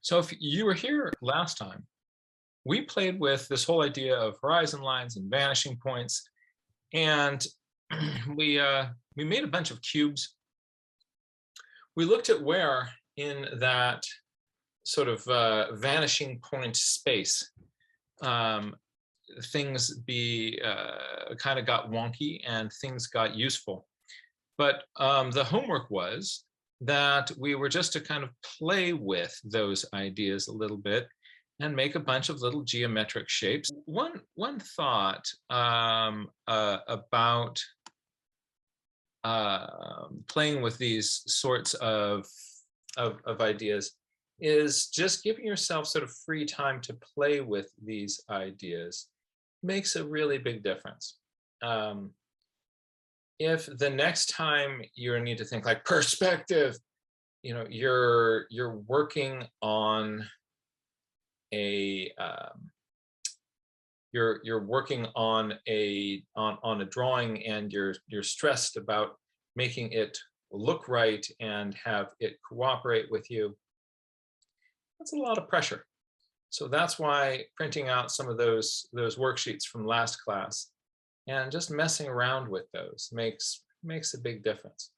So if you were here last time, we played with this whole idea of horizon lines and vanishing points, and we made a bunch of cubes. We looked at where in that sort of vanishing point space things kind of got wonky and things got useful. But the homework was that we were just to kind of play with those ideas a little bit and make a bunch of little geometric shapes. One thought about playing with these sorts of ideas is just giving yourself sort of free time to play with these ideas makes a really big difference. If the next time you need to think like perspective, you're working on a you're working on a drawing and you're stressed about making it look right and have it cooperate with you. That's a lot of pressure. So that's why printing out some of those worksheets from last class and just messing around with those makes a big difference.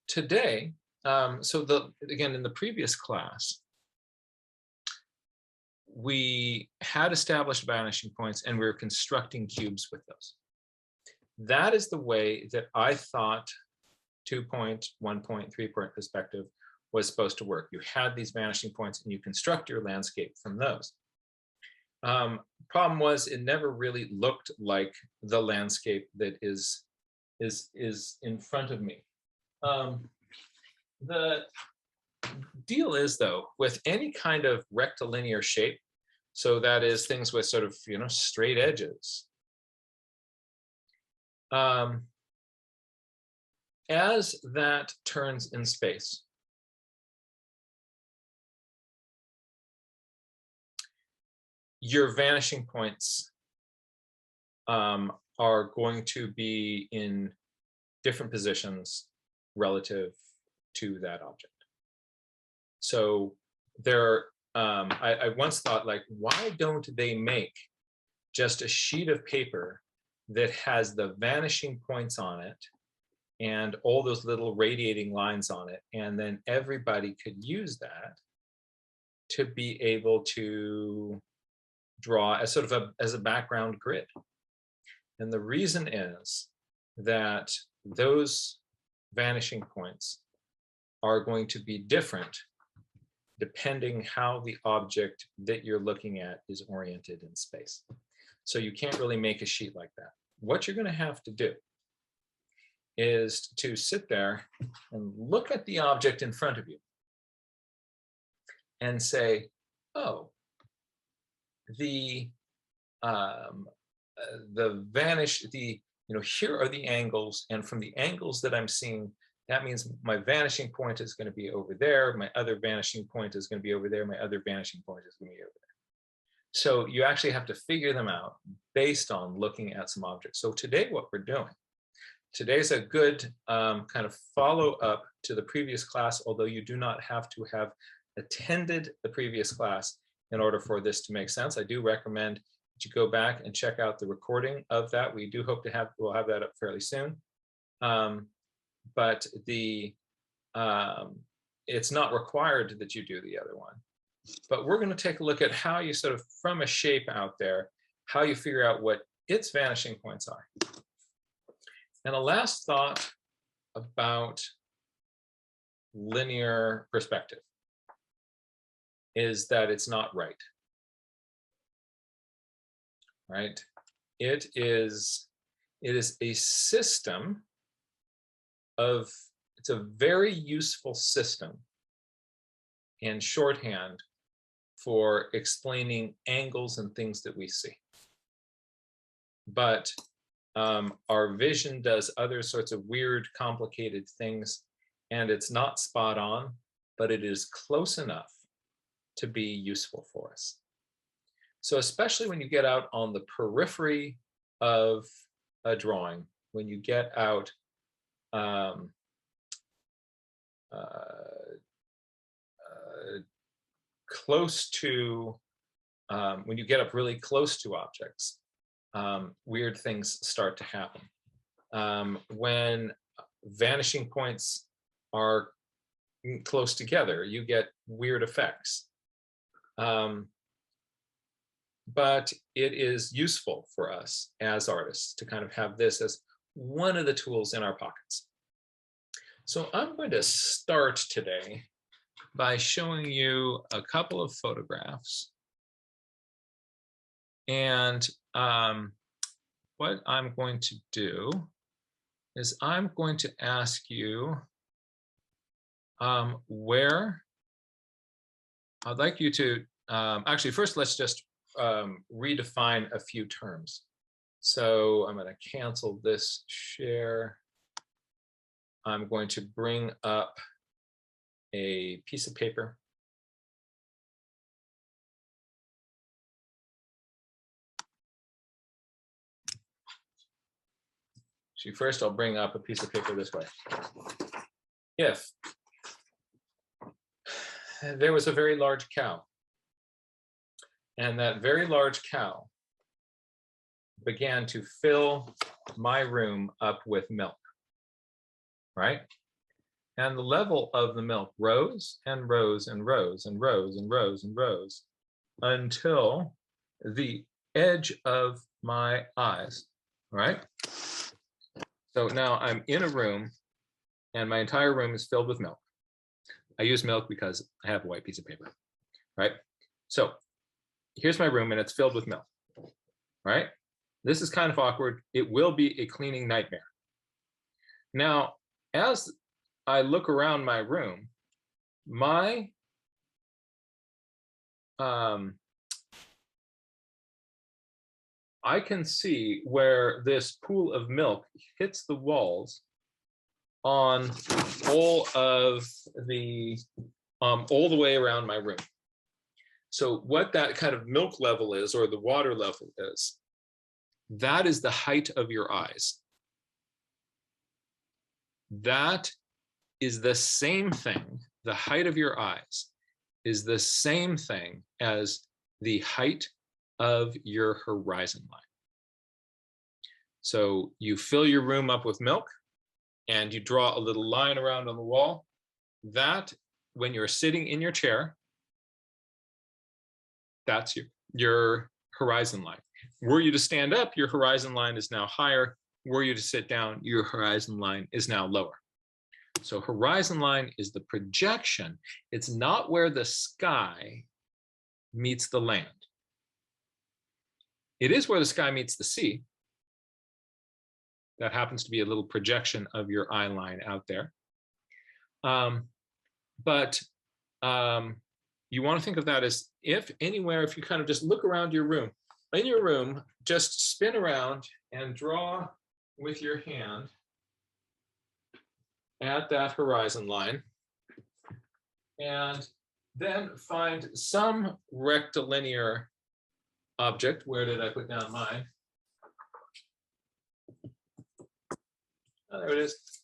Today, again, in the previous class, we had established vanishing points and we were constructing cubes with those. That is the way that I thought 2-point, 1-point, 3-point perspective was supposed to work. You had these vanishing points and you construct your landscape from those. Problem was it never really looked like the landscape that is in front of me. The deal is, though, with any kind of rectilinear shape, so that is things with sort of straight edges, as that turns in space, your vanishing points are going to be in different positions relative to that object. So I once thought, like, why don't they make just a sheet of paper that has the vanishing points on it and all those little radiating lines on it, and then everybody could use that to be able to draw as sort of as a background grid. And the reason is that those vanishing points are going to be different depending how the object that you're looking at is oriented in space. So you can't really make a sheet like that. What you're going to have to do is to sit there and look at the object in front of you and say, oh, here are the angles, and from the angles that I'm seeing, that means my vanishing point is going to be over there, my other vanishing point is going to be over there, my other vanishing point is going to be over there. So you actually have to figure them out based on looking at some objects. So today what we're doing, today's a good kind of follow-up to the previous class, although you do not have to have attended the previous class in order for this to make sense. I do recommend that you go back and check out the recording of that. We do hope to we'll have that up fairly soon. But it's not required that you do the other one. But we're going to take a look at how you sort of, from a shape out there, how you figure out what its vanishing points are. And a last thought about linear perspective is that it's not right. Right? It is a system of, it's a very useful system in shorthand for explaining angles and things that we see. But our vision does other sorts of weird, complicated things, and it's not spot on, but it is close enough to be useful for us. So especially when you get out on the periphery of a drawing, when you get out close to, when you get up really close to objects, weird things start to happen. When vanishing points are close together, you get weird effects. But it is useful for us as artists to kind of have this as one of the tools in our pockets. So I'm going to start today by showing you a couple of photographs. And what I'm going to do is I'm going to ask you where I'd like you to, actually first let's just redefine a few terms. So I'm going to cancel this share. I'm going to bring up a piece of paper. Actually, first I'll bring up a piece of paper this way. If there was a very large cow, and that very large cow began to fill my room up with milk, right? And the level of the milk rose and rose and rose and rose and rose and rose until the edge of my eyes, right? So now I'm in a room and my entire room is filled with milk. I use milk because I have a white piece of paper, right? So here's my room and it's filled with milk, right? This is kind of awkward. It will be a cleaning nightmare. Now, as I look around my room, my I can see where this pool of milk hits the walls on all the way around my room. So what that kind of milk level is, or the water level is, that is the height of your eyes. That is the same thing. The height of your eyes is the same thing as the height of your horizon line. So you fill your room up with milk and you draw a little line around on the wall. That, when you're sitting in your chair, that's your horizon line. Were you to stand up, your horizon line is now higher. Were you to sit down, your horizon line is now lower. So horizon line is the projection. It's not where the sky meets the land. It is where the sky meets the sea. That happens to be a little projection of your eye line out there. You want to think of that as if you kind of just look around your room, in your room, just spin around and draw with your hand at that horizon line, and then find some rectilinear object. Where did I put down mine? Oh, there it is,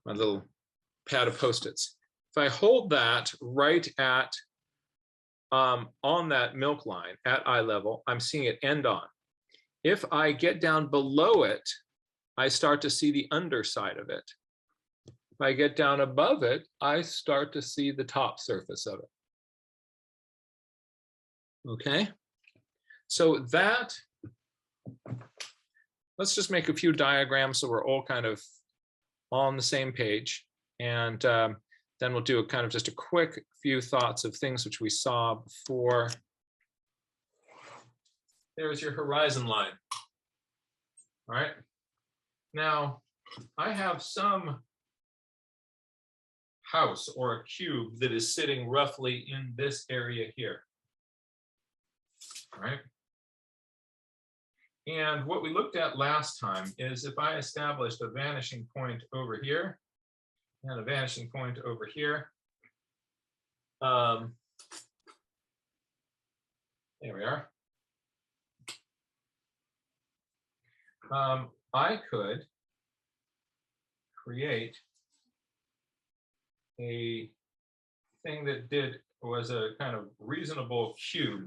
my little pad of Post-its. If I hold that right at on that milk line at eye level, I'm seeing it end on. If I get down below it, I start to see the underside of it. If I get down above it, I start to see the top surface of it. Okay, so that, let's just make a few diagrams so we're all kind of on the same page. And then we'll do a kind of just a quick few thoughts of things which we saw before. There's your horizon line. All right. Now, I have some house or a cube that is sitting roughly in this area here. All right. And what we looked at last time is if I established a vanishing point over here and a vanishing point over here. There we are. I could create a thing that did was a kind of reasonable cube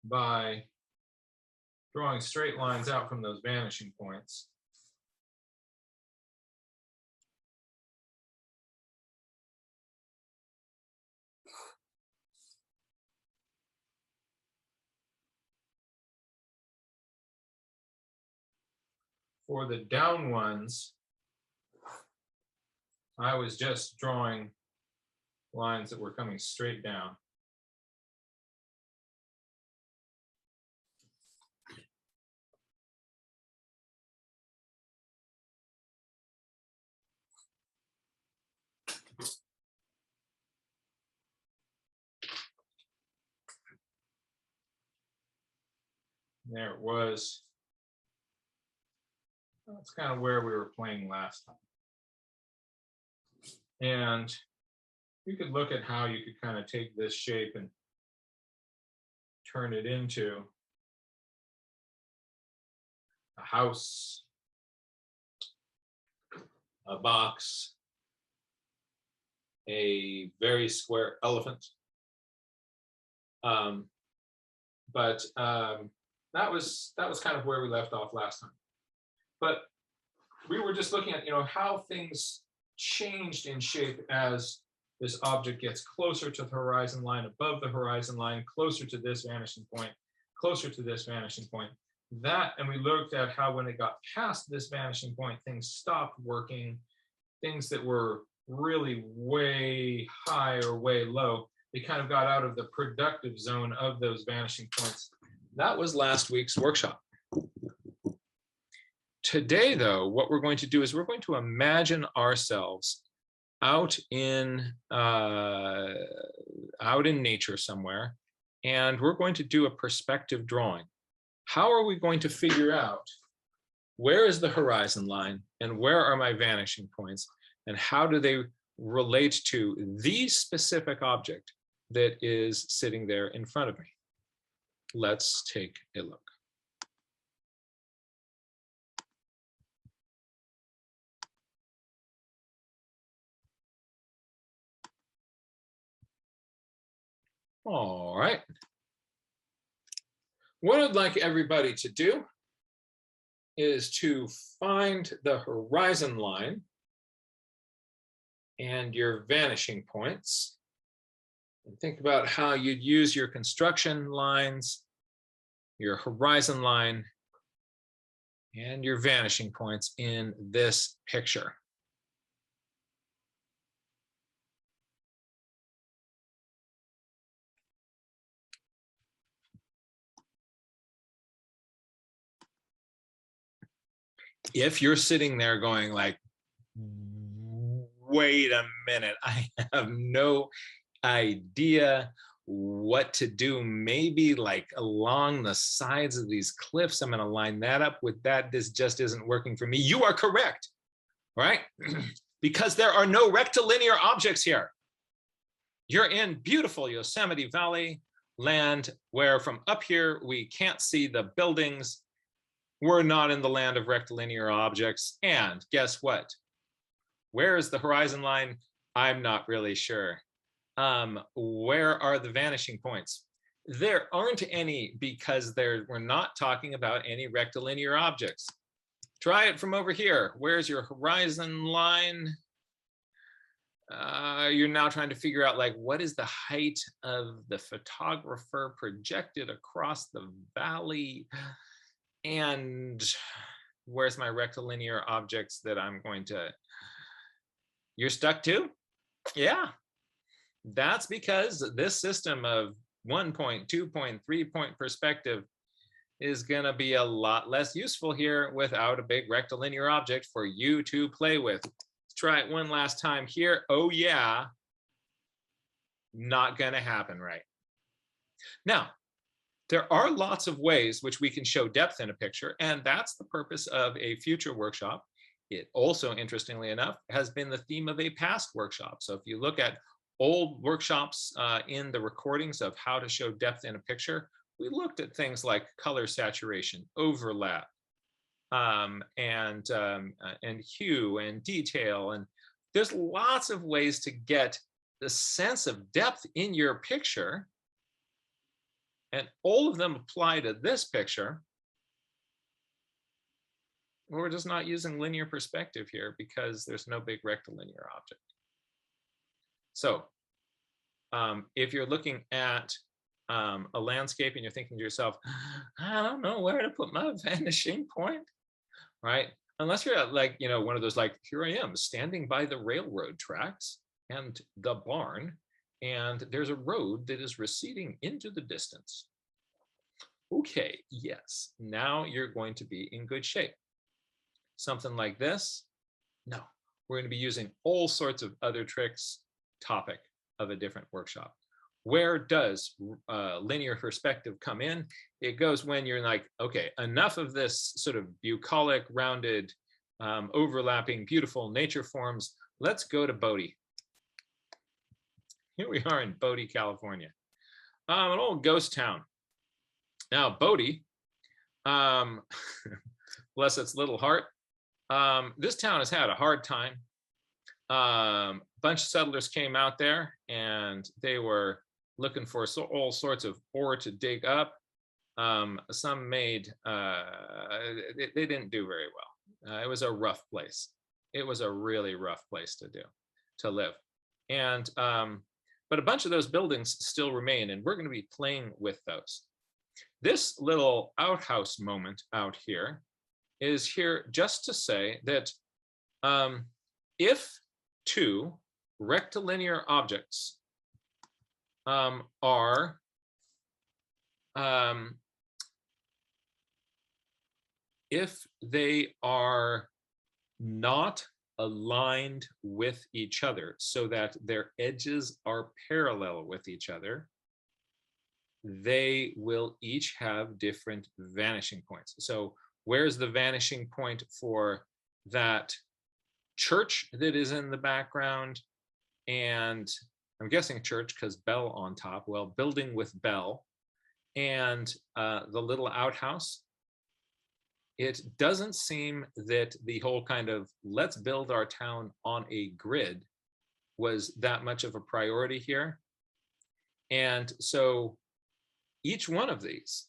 by drawing straight lines out from those vanishing points. For the down ones, I was just drawing lines that were coming straight down. There it was. That's kind of where we were playing last time. And you could look at how you could kind of take this shape and turn it into a house, a box, a very square elephant. That was kind of where we left off last time. But we were just looking at, how things changed in shape as this object gets closer to the horizon line, above the horizon line, closer to this vanishing point, closer to this vanishing point. And we looked at how when it got past this vanishing point, things stopped working. Things that were really way high or way low, they kind of got out of the productive zone of those vanishing points. That was last week's workshop. Today, though, what we're going to do is we're going to imagine ourselves out in nature somewhere, and we're going to do a perspective drawing. How are we going to figure out where is the horizon line and where are my vanishing points, and how do they relate to the specific object that is sitting there in front of me? Let's take a look. All right. What I'd like everybody to do is to find the horizon line and your vanishing points. And think about how you'd use your construction lines, your horizon line, and your vanishing points in this picture. If you're sitting there going like, wait a minute, I have no idea what to do, maybe like along the sides of these cliffs, I'm going to line that up with that, this just isn't working for me, you are correct, right? Because there are no rectilinear objects here. You're in beautiful Yosemite Valley land where from up here we can't see the buildings. We're not in the land of rectilinear objects. And guess what? Where is the horizon line? I'm not really sure. Where are the vanishing points? There aren't any because we're not talking about any rectilinear objects. Try it from over here. Where's your horizon line? You're now trying to figure out like, what is the height of the photographer projected across the valley? And where's my rectilinear objects that I'm going to, you're stuck to? Yeah, that's because this system of 1 point, 2 point, 3 point perspective is going to be a lot less useful here without a big rectilinear object for you to play with. Let's try it one last time here. Oh yeah, not going to happen, right? Now, there are lots of ways which we can show depth in a picture, and that's the purpose of a future workshop. It also, interestingly enough, has been the theme of a past workshop. So if you look at old workshops in the recordings of how to show depth in a picture, we looked at things like color saturation, overlap, and hue and detail. And there's lots of ways to get the sense of depth in your picture, and all of them apply to this picture, we're just not using linear perspective here because there's no big rectilinear object. So if you're looking at a landscape and you're thinking to yourself, I don't know where to put my vanishing point, right? Unless you're at, like, you know, one of those, like, here I am standing by the railroad tracks and the barn, and there's a road that is receding into the distance. Okay, yes, now you're going to be in good shape. Something like this, no, we're going to be using all sorts of other tricks, topic of a different workshop. Where does linear perspective come in? It goes when you're like, okay, enough of this sort of bucolic, rounded, overlapping, beautiful nature forms. Let's go to Bodie. Here we are in Bodie, California, an old ghost town. Now, Bodie, bless its little heart, this town has had a hard time. Bunch of settlers came out there and they were looking for all sorts of ore to dig up. Some made, they didn't do very well. It was a rough place. It was a really rough place to live. And, but a bunch of those buildings still remain, and we're going to be playing with those. This little outhouse moment out here is here just to say that if two rectilinear objects are if they are not aligned with each other so that their edges are parallel with each other, they will each have different vanishing points. So where's the vanishing point for that church that is in the background? And I'm guessing church because bell on top. Well, building with bell. And the little outhouse. It doesn't seem that the whole kind of let's build our town on a grid was that much of a priority here. And so each one of these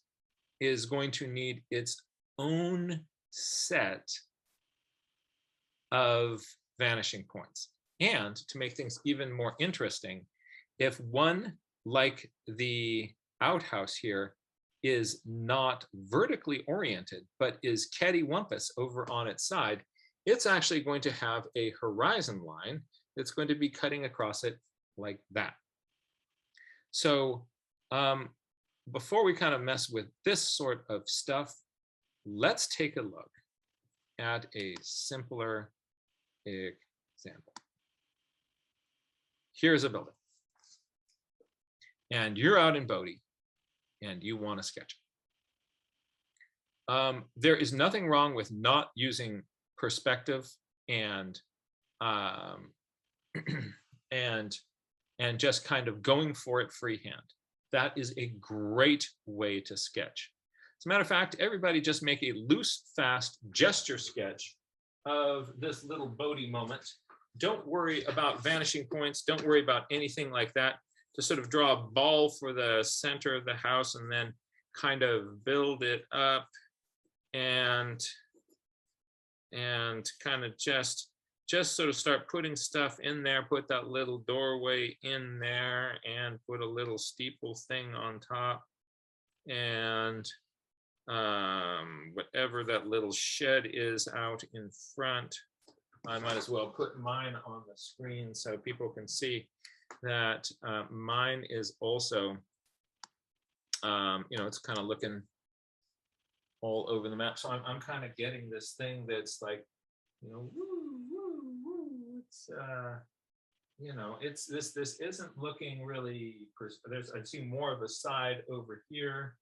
is going to need its own set of vanishing points. And to make things even more interesting, if one, like the outhouse here, is not vertically oriented, but is cattywampus over on its side, it's actually going to have a horizon line that's going to be cutting across it like that. So before we kind of mess with this sort of stuff, let's take a look at a simpler example. Here's a building. And you're out in Bodie and you want to sketch it. There is nothing wrong with not using perspective and just kind of going for it freehand. That is a great way to sketch. As a matter of fact, everybody just make a loose, fast gesture sketch of this little Bodie moment. Don't worry about vanishing points. Don't worry about anything like that. To sort of draw a ball for the center of the house and then kind of build it up and kind of just sort of start putting stuff in there, put that little doorway in there and put a little steeple thing on top, and whatever that little shed is out in front. I might as well put mine on the screen so people can see that mine is also, it's kind of looking all over the map. So I'm kind of getting this thing that's like, woo, woo, woo. It's, this isn't looking really, I see more of a side over here,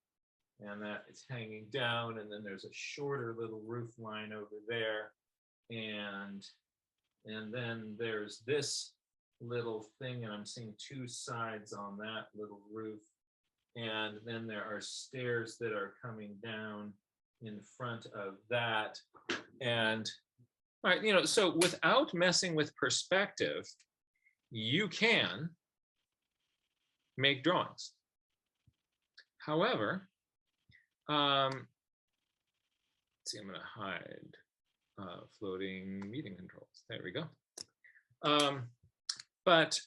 and that it's hanging down, and then there's a shorter little roof line over there, and then there's this little thing, and I'm seeing two sides on that little roof, and then there are stairs that are coming down in front of that. And all right, so without messing with perspective, you can make drawings. However, let's see, I'm going to hide floating meeting controls. There we go. But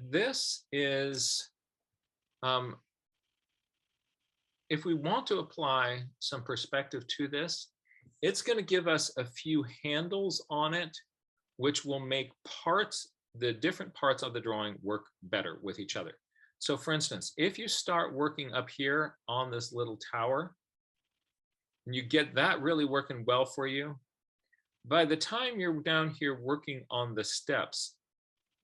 this is, if we want to apply some perspective to this, it's going to give us a few handles on it, which will make the different parts of the drawing work better with each other. So for instance, if you start working up here on this little tower, and you get that really working well for you, by the time you're down here working on the steps,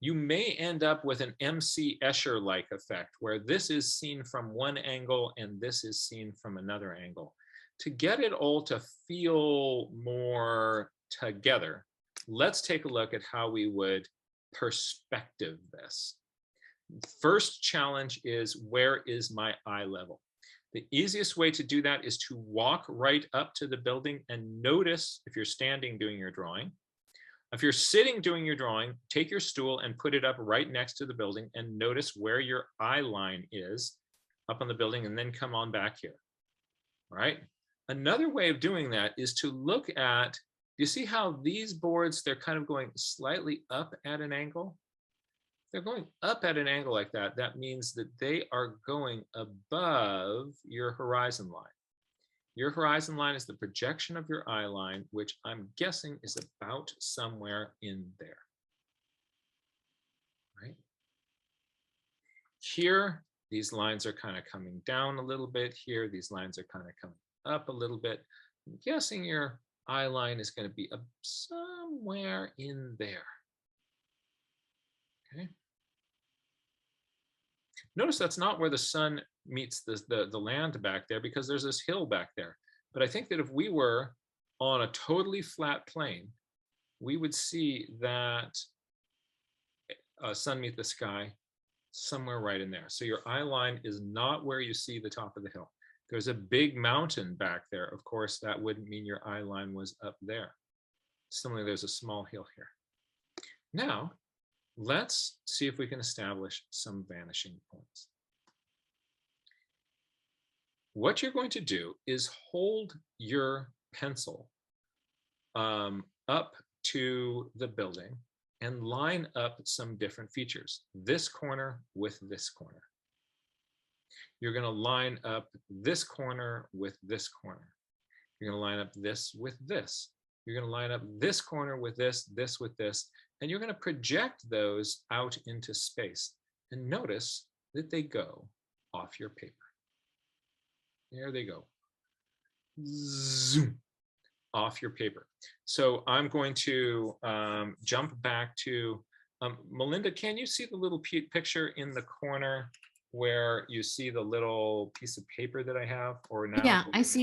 you may end up with an M.C. Escher-like effect, where this is seen from one angle and this is seen from another angle. To get it all to feel more together, let's take a look at how we would perspective this. First challenge is, where is my eye level? The easiest way to do that is to walk right up to the building and notice if you're standing doing your drawing. If you're sitting doing your drawing, take your stool and put it up right next to the building and notice where your eye line is up on the building, and then come on back here. All right. Another way of doing that is to look at, you see how these boards, they're kind of going slightly up at an angle? They're going up at an angle like that. That means that they are going above your horizon line. Your horizon line is the projection of your eye line, which I'm guessing is about somewhere in there. Right? Here, these lines are kind of coming down a little bit. Here, these lines are kind of coming up a little bit. I'm guessing your eye line is going to be somewhere in there. Okay. Notice that's not where the sun meets the land back there, because there's this hill back there. But I think that if we were on a totally flat plane, we would see that sun meet the sky somewhere right in there. So your eye line is not where you see the top of the hill. There's a big mountain back there. Of course, that wouldn't mean your eye line was up there. Similarly, there's a small hill here. Now, let's see if we can establish some vanishing points. What you're going to do is hold your pencil up to the building and line up some different features. This corner with this corner. You're going to line up this corner with this corner. You're going to line up this with this. You're going to line up this corner with this, this with this, and you're going to project those out into space. And notice that they go off your paper. There they go. Zoom, off your paper. So I'm going to jump back to, Melinda, can you see the little picture in the corner where you see the little piece of paper that I have? Or now? Yeah, I see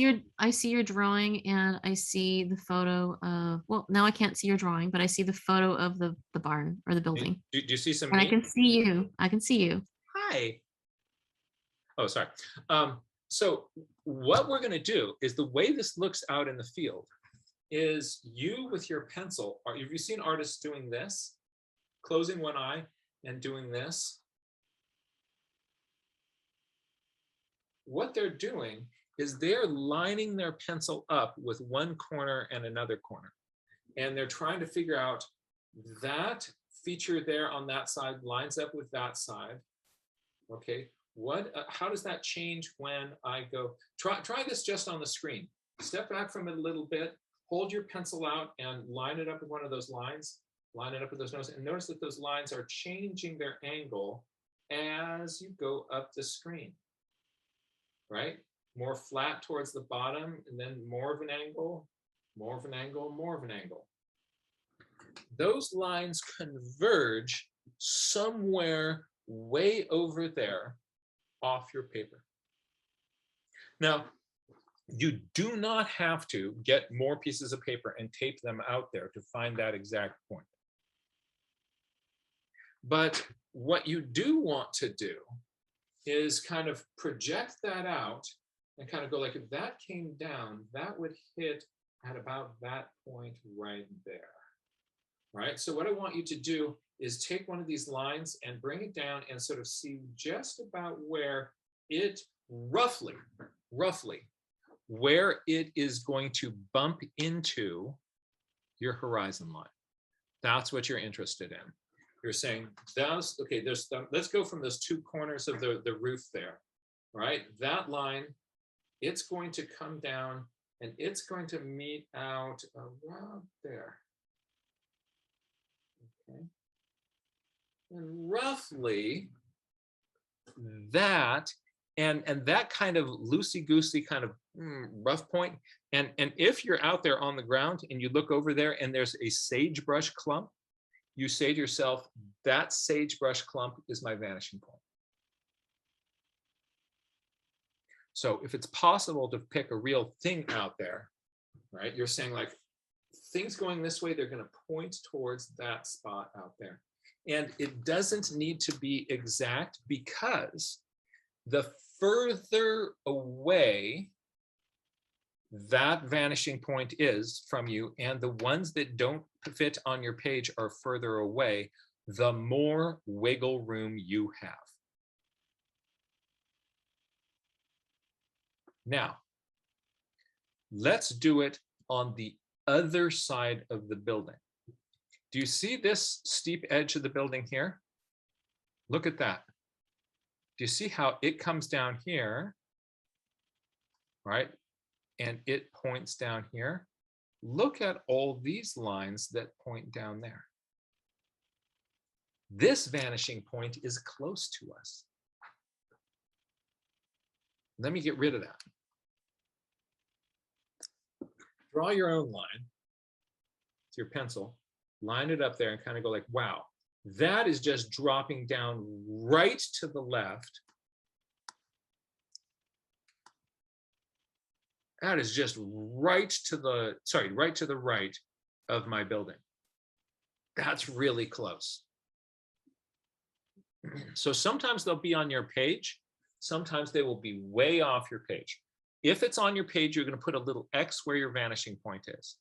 your drawing, and I see the photo of, well, now I can't see your drawing, but I see the photo of the barn or the building. Do you see some? And I can see you. I can see you. Hi. Oh, sorry. So what we're going to do is, the way this looks out in the field is you with your pencil. Have you seen artists doing this? Closing one eye and doing this. What they're doing is they're lining their pencil up with one corner and another corner. And they're trying to figure out that feature there on that side lines up with that side. Okay, how does that change when I go? Try this just on the screen. Step back from it a little bit, hold your pencil out and line it up with one of those lines, line it up with those notes, and notice that those lines are changing their angle as you go up the screen. Right? More flat towards the bottom, and then more of an angle, more of an angle, more of an angle. Those lines converge somewhere way over there off your paper. Now, you do not have to get more pieces of paper and tape them out there to find that exact point. But what you do want to do is kind of project that out and kind of go like, if that came down, that would hit at about that point right there. Right? So what I want you to do is take one of these lines and bring it down and sort of see just about where it roughly, where it is going to bump into your horizon line. That's what you're interested in. You're saying, that's, okay, let's go from those two corners of the roof there, right? That line, it's going to come down and it's going to meet out around there. Okay. And roughly that, and that kind of loosey-goosey kind of rough point. And if you're out there on the ground and you look over there and there's a sagebrush clump, you say to yourself, that sagebrush clump is my vanishing point. So if it's possible to pick a real thing out there, right? You're saying like, things going this way, they're going to point towards that spot out there. And it doesn't need to be exact, because the further away that vanishing point is from you, and the ones that don't fit on your page are further away, the more wiggle room you have. Now, let's do it on the other side of the building. Do you see this steep edge of the building here? Look at that. Do you see how it comes down here, right? And it points down here. Look at all these lines that point down there. This vanishing point is close to us. Let me get rid of that. Draw your own line with your pencil, line it up there and kind of go like, wow, that is just dropping down right to the left. That is just right to the, right to the right of my building. That's really close. So sometimes they'll be on your page. Sometimes they will be way off your page. If it's on your page, you're going to put a little X where your vanishing point is.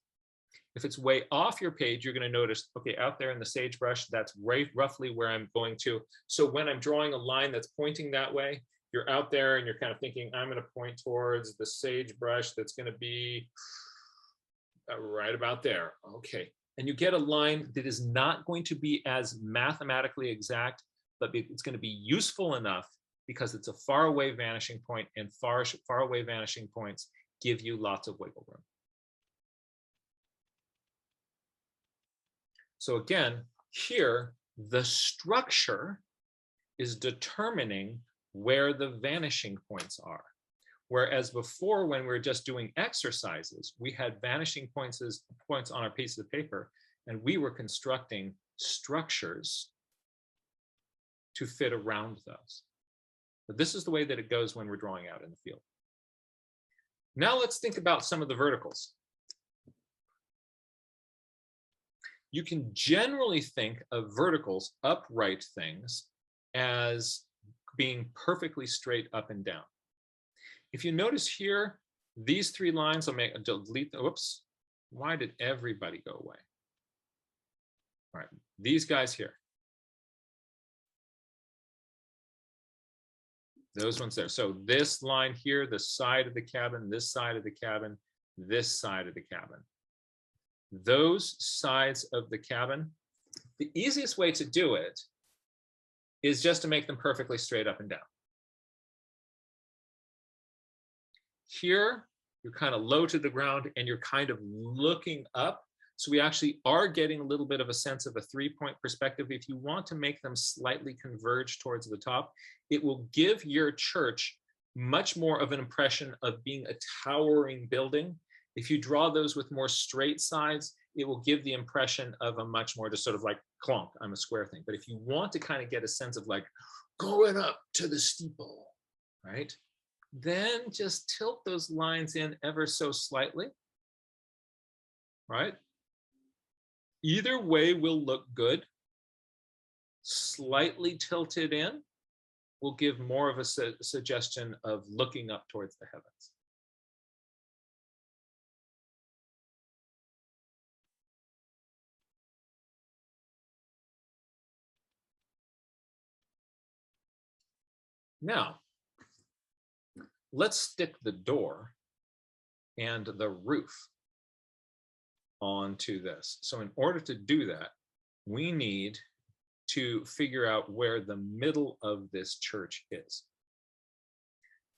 If it's way off your page, you're going to notice, okay, out there in the sagebrush, that's right roughly where I'm going to. So when I'm drawing a line that's pointing that way, you're out there and you're kind of thinking, I'm going to point towards the sagebrush that's going to be right about there. Okay. And you get a line that is not going to be as mathematically exact, but it's going to be useful enough because it's a far away vanishing point, and far away vanishing points give you lots of wiggle room. So again, here, the structure is determining where the vanishing points are. Whereas before, when we were just doing exercises, we had vanishing points on our piece of paper, and we were constructing structures to fit around those. But this is the way that it goes when we're drawing out in the field. Now let's think about some of the verticals. You can generally think of verticals, upright things, as being perfectly straight up and down. If you notice here, these three lines, I'll delete, whoops, why did everybody go away? All right, these guys here. Those ones there. So this line here, the side of the cabin, this side of the cabin, this side of the cabin. Those sides of the cabin, the easiest way to do it is just to make them perfectly straight up and down. Here, you're kind of low to the ground and you're kind of looking up. So we actually are getting a little bit of a sense of a three-point perspective. If you want to make them slightly converge towards the top, it will give your church much more of an impression of being a towering building. If you draw those with more straight sides, it will give the impression of a much more just sort of like clunk, I'm a square thing. But if you want to kind of get a sense of like going up to the steeple, right? Then just tilt those lines in ever so slightly, right? Either way will look good. Slightly tilted in will give more of a suggestion of looking up towards the heavens. Now, let's stick the door and the roof onto this. So in order to do that, we need to figure out where the middle of this church is.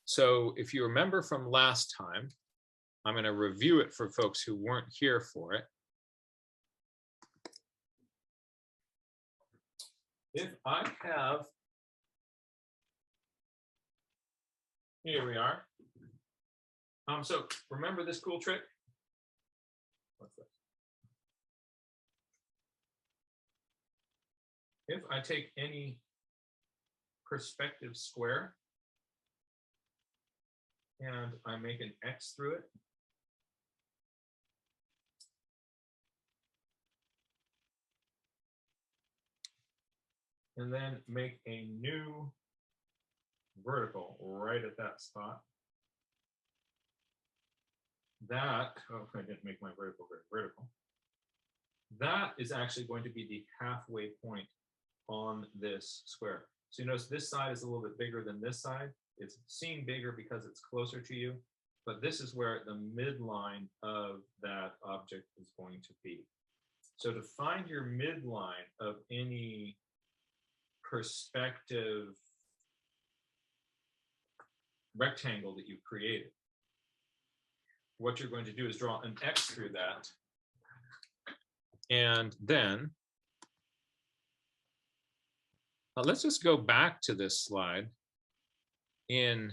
So if you remember from last time, I'm going to review it for folks who weren't here for it. If I have, here we are. So remember this cool trick? What's this? If I take any perspective square and I make an X through it, and then make a new vertical right at that spot. That, oh, I didn't make my vertical very vertical. That is actually going to be the halfway point on this square. So you notice this side is a little bit bigger than this side. It's seen bigger because it's closer to you, but this is where the midline of that object is going to be. So to find your midline of any perspective rectangle that you've created, what you're going to do is draw an X through that. And then let's just go back to this slide in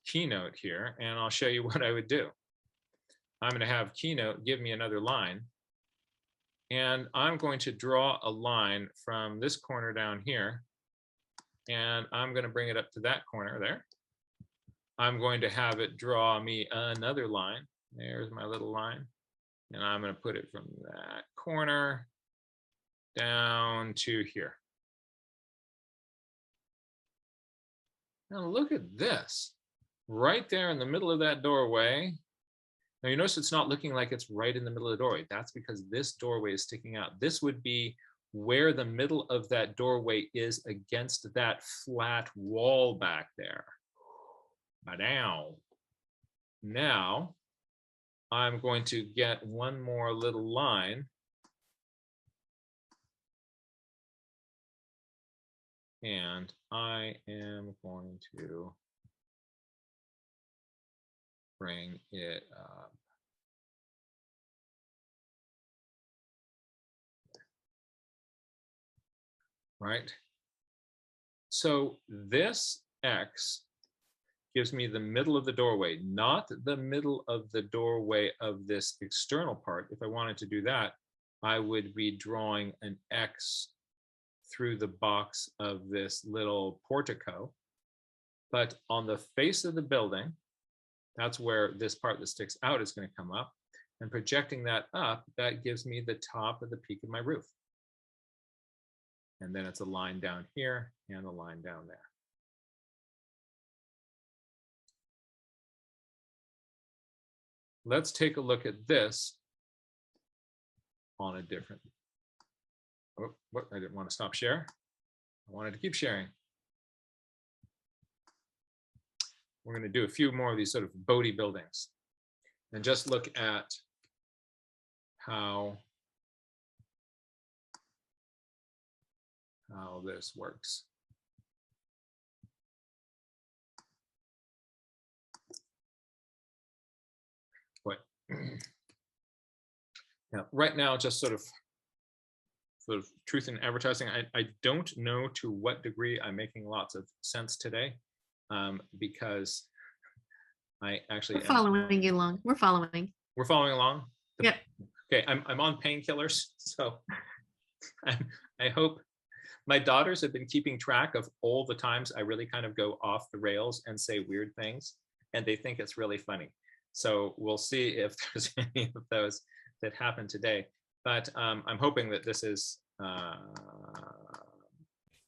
Keynote here, and I'll show you what I would do. I'm going to have Keynote give me another line, and I'm going to draw a line from this corner down here, and I'm going to bring it up to that corner there. I'm going to have it draw me another line. There's my little line, and I'm going to put it from that corner down to here. Now look at this, right there in the middle of that doorway. Now you notice it's not looking like it's right in the middle of the doorway. That's because this doorway is sticking out. This would be where the middle of that doorway is against that flat wall back there. Now I'm going to get one more little line. And I am going to bring it up. Right? So this X gives me the middle of the doorway, not the middle of the doorway of this external part. If I wanted to do that, I would be drawing an X through the box of this little portico. But on the face of the building, that's where this part that sticks out is going to come up. And projecting that up, that gives me the top of the peak of my roof. And then it's a line down here and a line down there. Let's take a look at this on a different. Oh, what? I didn't want to stop share. I wanted to keep sharing. We're going to do a few more of these sort of Bodhi buildings and just look at how this works. What? Now, right now, just sort of truth in advertising, I don't know to what degree I'm making lots of sense today, because I actually We're following you along. We're following. We're following along. Yep. Okay, I'm on painkillers, so I hope my daughters have been keeping track of all the times I really kind of go off the rails and say weird things, and they think it's really funny. So we'll see if there's any of those that happen today. But I'm hoping that this is,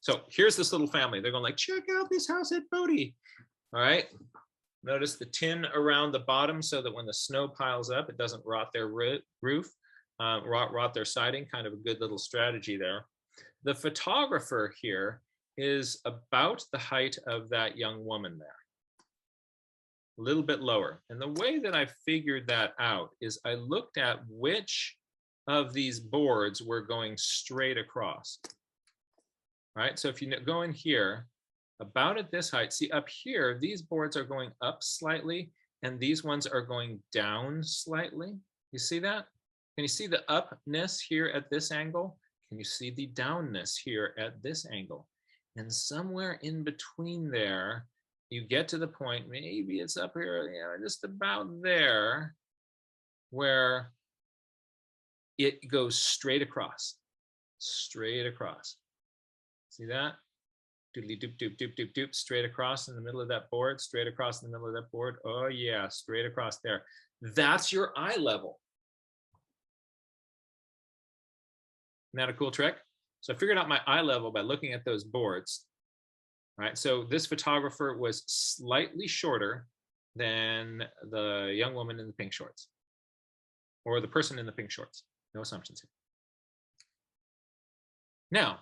so here's this little family. They're going like, check out this house at Bodhi. All right. Notice the tin around the bottom so that when the snow piles up, it doesn't rot their roof, rot their siding. Kind of a good little strategy there. The photographer here is about the height of that young woman there, a little bit lower. And the way that I figured that out is I looked at which of these boards were going straight across, right? So if you go in here, about at this height, see up here, these boards are going up slightly and these ones are going down slightly. You see that? Can you see the upness here at this angle? Can you see the downness here at this angle? And somewhere in between there, you get to the point, maybe it's up here, just about there, where it goes straight across, straight across. See that? Doodly doop, doop, doop, doop, doop, straight across in the middle of that board, straight across in the middle of that board. Oh yeah, straight across there. That's your eye level. Isn't that a cool trick? So I figured out my eye level by looking at those boards. Right, so this photographer was slightly shorter than the young woman in the pink shorts, or the person in the pink shorts. No assumptions here. Now,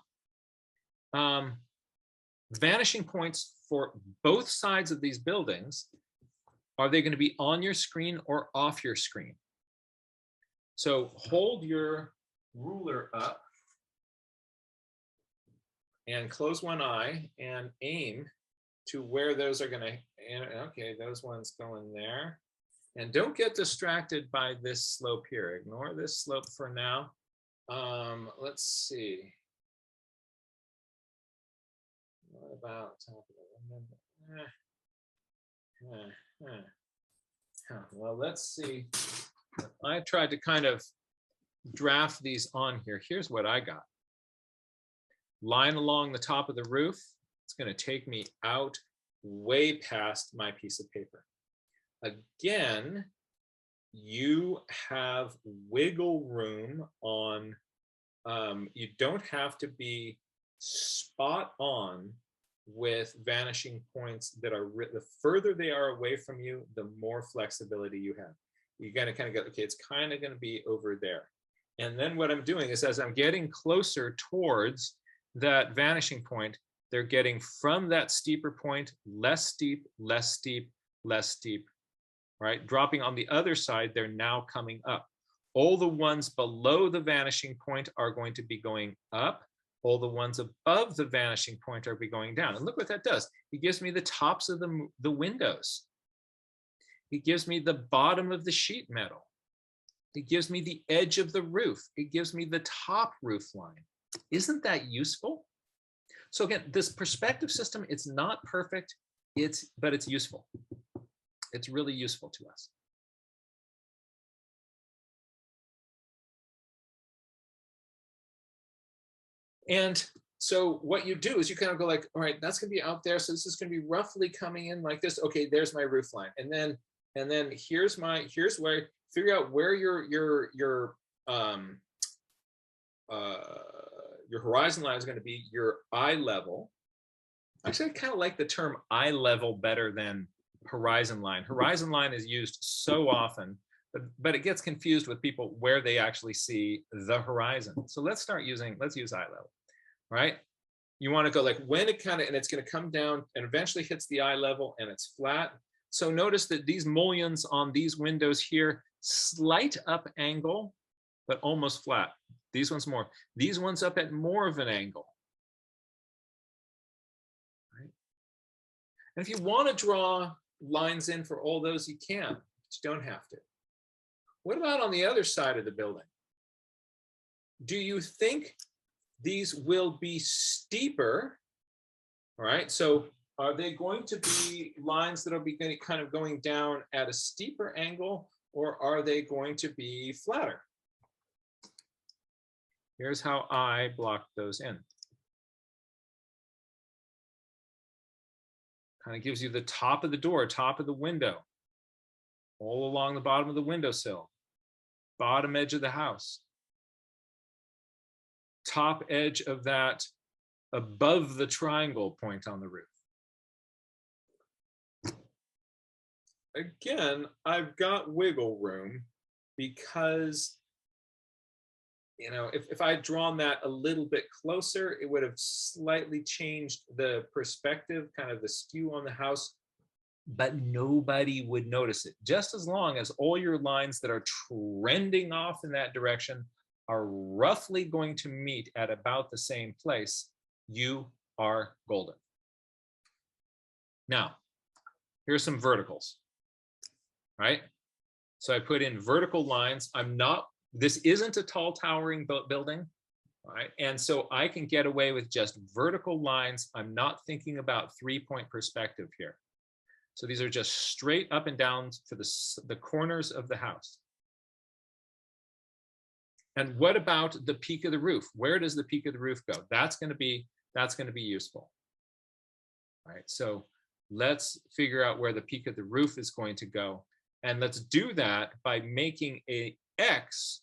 vanishing points for both sides of these buildings, are they going to be on your screen or off your screen? So hold your ruler up and close one eye and aim to where those are going to, okay, those ones go in there. And don't get distracted by this slope here. Ignore this slope for now. Let's see. What about top of the window? Well, let's see. I tried to kind of draft these on here. Here's what I got. Line along the top of the roof. It's going to take me out way past my piece of paper. Again, you have wiggle room on, you don't have to be spot on with vanishing points that are, the further they are away from you, the more flexibility you have. You got to kind of go, okay, it's kind of going to be over there. And then what I'm doing is as I'm getting closer towards that vanishing point, they're getting from that steeper point, less steep, less steep, less steep, right? Dropping on the other side, they're now coming up. All the ones below the vanishing point are going to be going up. All the ones above the vanishing point are be going down. And look what that does. It gives me the tops of the windows. It gives me the bottom of the sheet metal. It gives me the edge of the roof. It gives me the top roof line. Isn't that useful? So again, this perspective system, it's not perfect, but it's useful. It's really useful to us. And so what you do is you kind of go like, all right, that's going to be out there. So this is going to be roughly coming in like this. Okay, there's my roof line. And then here's where, figure out where your horizon line is going to be, your eye level. Actually, I kind of like the term eye level better than horizon line. Horizon line is used so often, but it gets confused with people where they actually see the horizon. So let's use eye level, right? You want to go like when it kind of, and it's going to come down and eventually hits the eye level and it's flat. So notice that these mullions on these windows here, slight up angle, but almost flat. These ones more. These ones up at more of an angle. Right? And if you want to draw lines in for all those, you can, but you don't have to. What about on the other side of the building? Do you think these will be steeper? All right, so are they going to be lines that will be kind of going down at a steeper angle, or are they going to be flatter? Here's how I block those in. Kind of gives you the top of the door, top of the window, all along the bottom of the windowsill, bottom edge of the house, top edge of that above the triangle point on the roof. Again, I've got wiggle room because you know, if I had drawn that a little bit closer, it would have slightly changed the perspective, kind of the skew on the house, but nobody would notice it. Just as long as all your lines that are trending off in that direction are roughly going to meet at about the same place, you are golden. Now, here's some verticals, right? So I put in vertical lines. This isn't a tall towering building, right? And so I can get away with just vertical lines. I'm not thinking about 3-point perspective here. So these are just straight up and down for the corners of the house. And what about the peak of the roof? Where does the peak of the roof go? That's going to be useful. All right, so let's figure out where the peak of the roof is going to go. And let's do that by making a X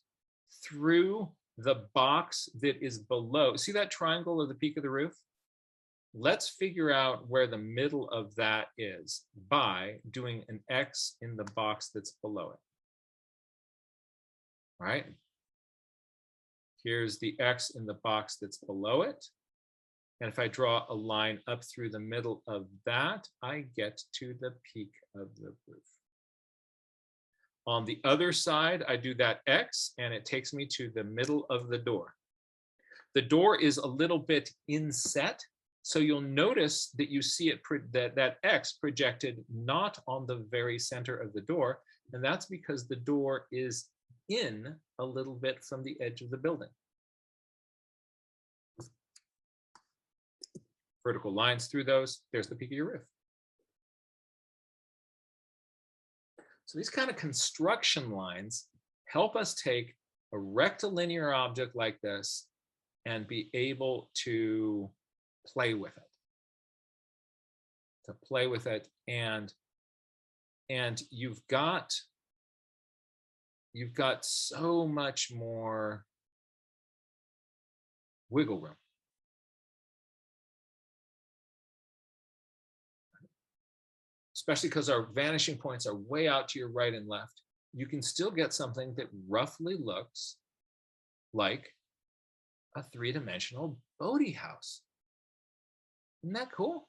through the box that is below. See that triangle of the peak of the roof? Let's figure out where the middle of that is by doing an X in the box that's below it. All right. Here's the X in the box that's below it. And if I draw a line up through the middle of that, I get to the peak of the roof. On the other side, I do that X and it takes me to the middle of the door. The door is a little bit inset, so you'll notice that you see it that X projected not on the very center of the door, and that's because the door is in a little bit from the edge of the building. Vertical lines through those, there's the peak of your roof. So these kind of construction lines help us take a rectilinear object like this and be able to play with it. And you've got so much more wiggle room. Especially because our vanishing points are way out to your right and left. You can still get something that roughly looks like a 3-dimensional Bodhi house. Isn't that cool?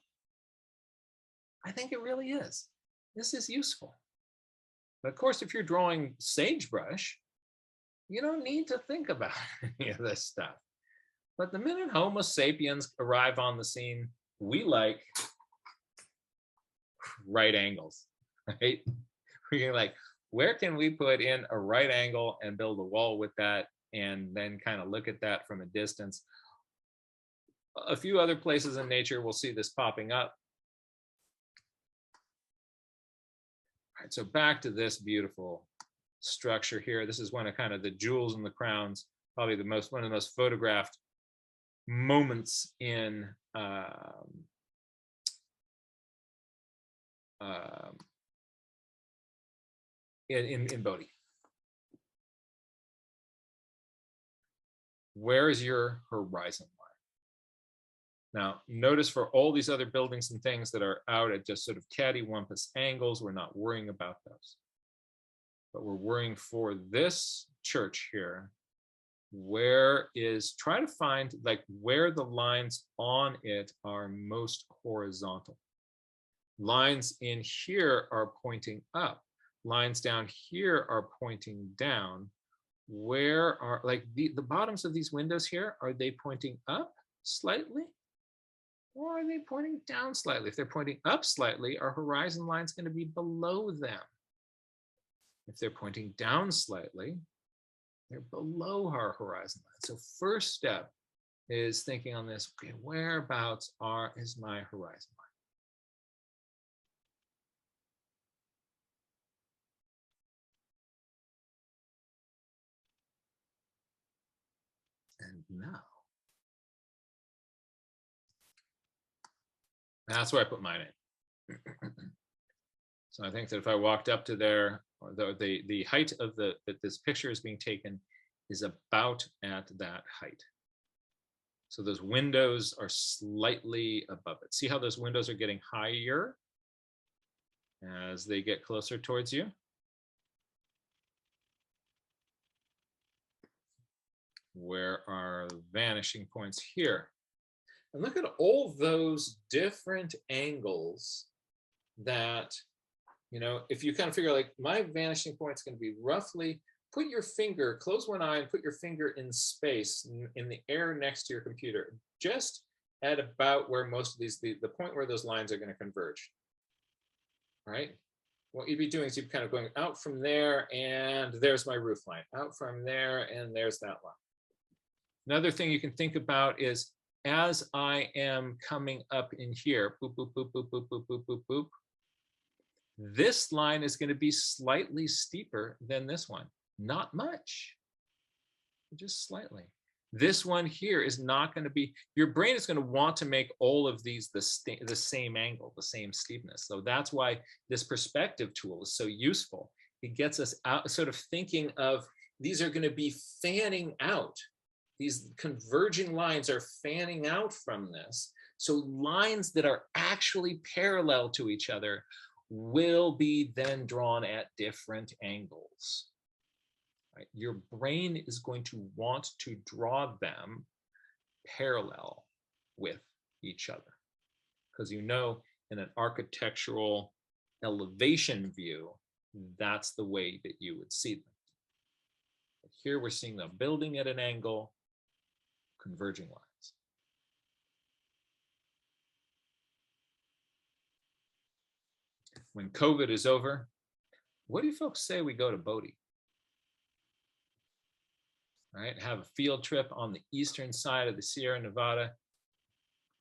I think it really is. This is useful. But of course, if you're drawing sagebrush, you don't need to think about any of this stuff. But the minute Homo sapiens arrive on the scene, we like right angles, right? We're like, where can we put in a right angle and build a wall with that, and then kind of look at that from a distance? A few other places in nature we'll see this popping up. All right, so back to this beautiful structure here. This is one of kind of the jewels in the crowns, probably one of the most photographed moments in Bodhi. Where is your horizon line? Now, notice for all these other buildings and things that are out at just sort of cattywampus angles, we're not worrying about those. But we're worrying for this church here. Try to find like where the lines on it are most horizontal. Lines in here are pointing up. Lines down here are pointing down. Where are, like the bottoms of these windows here, are they pointing up slightly? Or are they pointing down slightly? If they're pointing up slightly, our horizon line is going to be below them. If they're pointing down slightly, they're below our horizon line. So first step is thinking on this, okay, whereabouts is my horizon line? And now, that's where I put mine in. So I think that if I walked up to there, or the height of that this picture is being taken is about at that height. So those windows are slightly above it. See how those windows are getting higher as they get closer towards you? Where are vanishing points here? And look at all those different angles that, you know, if you kind of figure like my vanishing point is going to be roughly, put your finger, close one eye and put your finger in space in the air next to your computer, just at about where most of these, the point where those lines are going to converge, right? What you'd be doing is you'd kind of going out from there and there's my roof line, out from there and there's that line. Another thing you can think about is as I am coming up in here, boop, boop, boop, boop, boop, boop, boop, boop, boop, this line is going to be slightly steeper than this one. Not much, just slightly. This one here is not going to be, your brain is going to want to make all of these the same angle, the same steepness. So that's why this perspective tool is so useful. It gets us out, sort of thinking of, these are going to be fanning out. These converging lines are fanning out from this. So lines that are actually parallel to each other will be then drawn at different angles. Right? Your brain is going to want to draw them parallel with each other. Because you know, in an architectural elevation view, that's the way that you would see them. But here we're seeing the building at an angle, converging lines. When COVID is over, what do you folks say we go to Bodie? All right, have a field trip on the eastern side of the Sierra Nevada,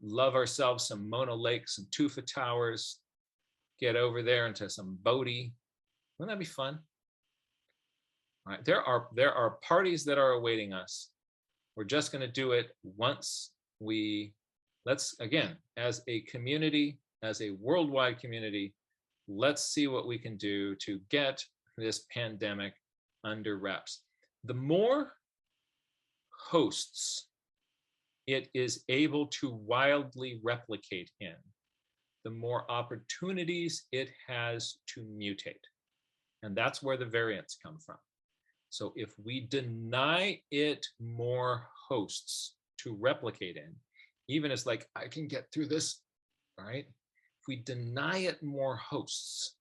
love ourselves some Mono Lake, some Tufa Towers, get over there into some Bodie. Wouldn't that be fun? All right, there are parties that are awaiting us. We're just going to do it once let's, again, as a community, as a worldwide community, let's see what we can do to get this pandemic under wraps. The more hosts it is able to wildly replicate in, the more opportunities it has to mutate. And that's where the variants come from. So if we deny it more hosts to replicate in, even as like, I can get through this, all right? If we deny it more hosts,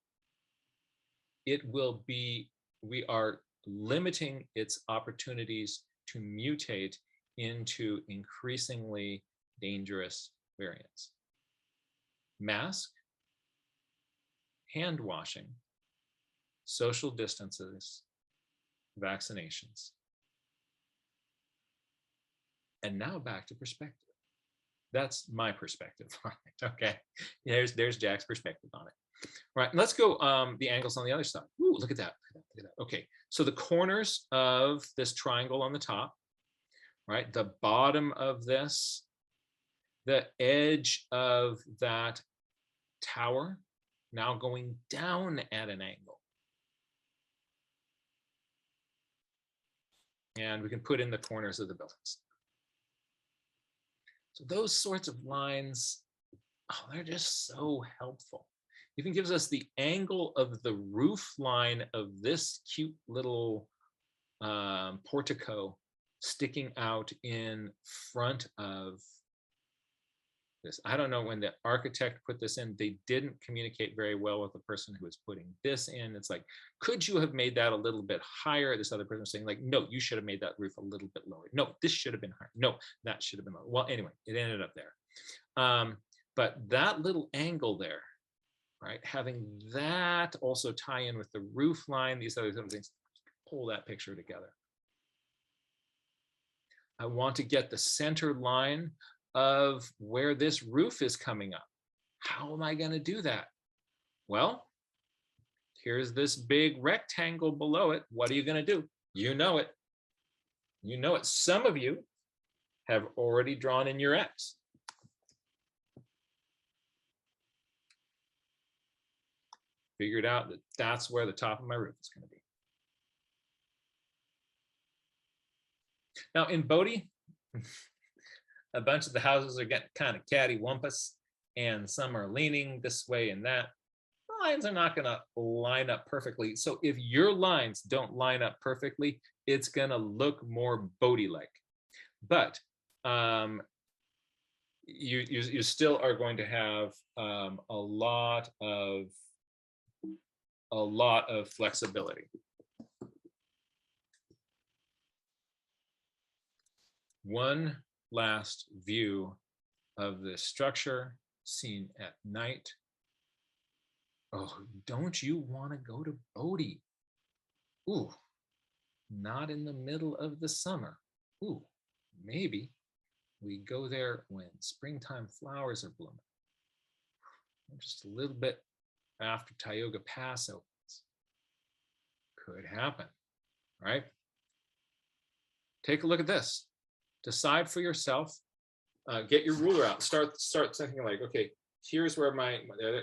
it will be, we are limiting its opportunities to mutate into increasingly dangerous variants. Mask, hand washing, social distances, vaccinations. And now back to perspective. That's my perspective on it. Okay, there's Jack's perspective on it. Right, let's go the angles on the other side. Ooh, look at that. Look at that. Okay, so the corners of this triangle on the top, right? The bottom of this, the edge of that tower, now going down at an angle. And we can put in the corners of the buildings. So those sorts of lines, oh, they're just so helpful. Even gives us the angle of the roof line of this cute little portico sticking out in front of this. I don't know, when the architect put this in, they didn't communicate very well with the person who was putting this in. It's like, could you have made that a little bit higher? This other person was saying like, no, you should have made that roof a little bit lower. No, this should have been higher. No, that should have been lower. Well, anyway, it ended up there. But that little angle there, right? Having that also tie in with the roof line, these other things, pull that picture together. I want to get the center line of where this roof is coming up. How am I going to do that? Well, here's this big rectangle below it. What are you going to do? You know it. You know it. Some of you have already drawn in your X. Figured out that that's where the top of my roof is going to be. Now in Bodie, a bunch of the houses are getting kind of cattywampus, and some are leaning this way and that. The lines are not going to line up perfectly. So if your lines don't line up perfectly, it's going to look more Bodie-like. But you still are going to have a lot of flexibility. One last view of this structure seen at night. Oh, don't you want to go to Bodie? Ooh, not in the middle of the summer. Ooh, maybe we go there when springtime flowers are blooming. Just a little bit after Tioga Pass opens. Could happen, right? Take a look at this. Decide for yourself. Get your ruler out. Start thinking like, okay, here's where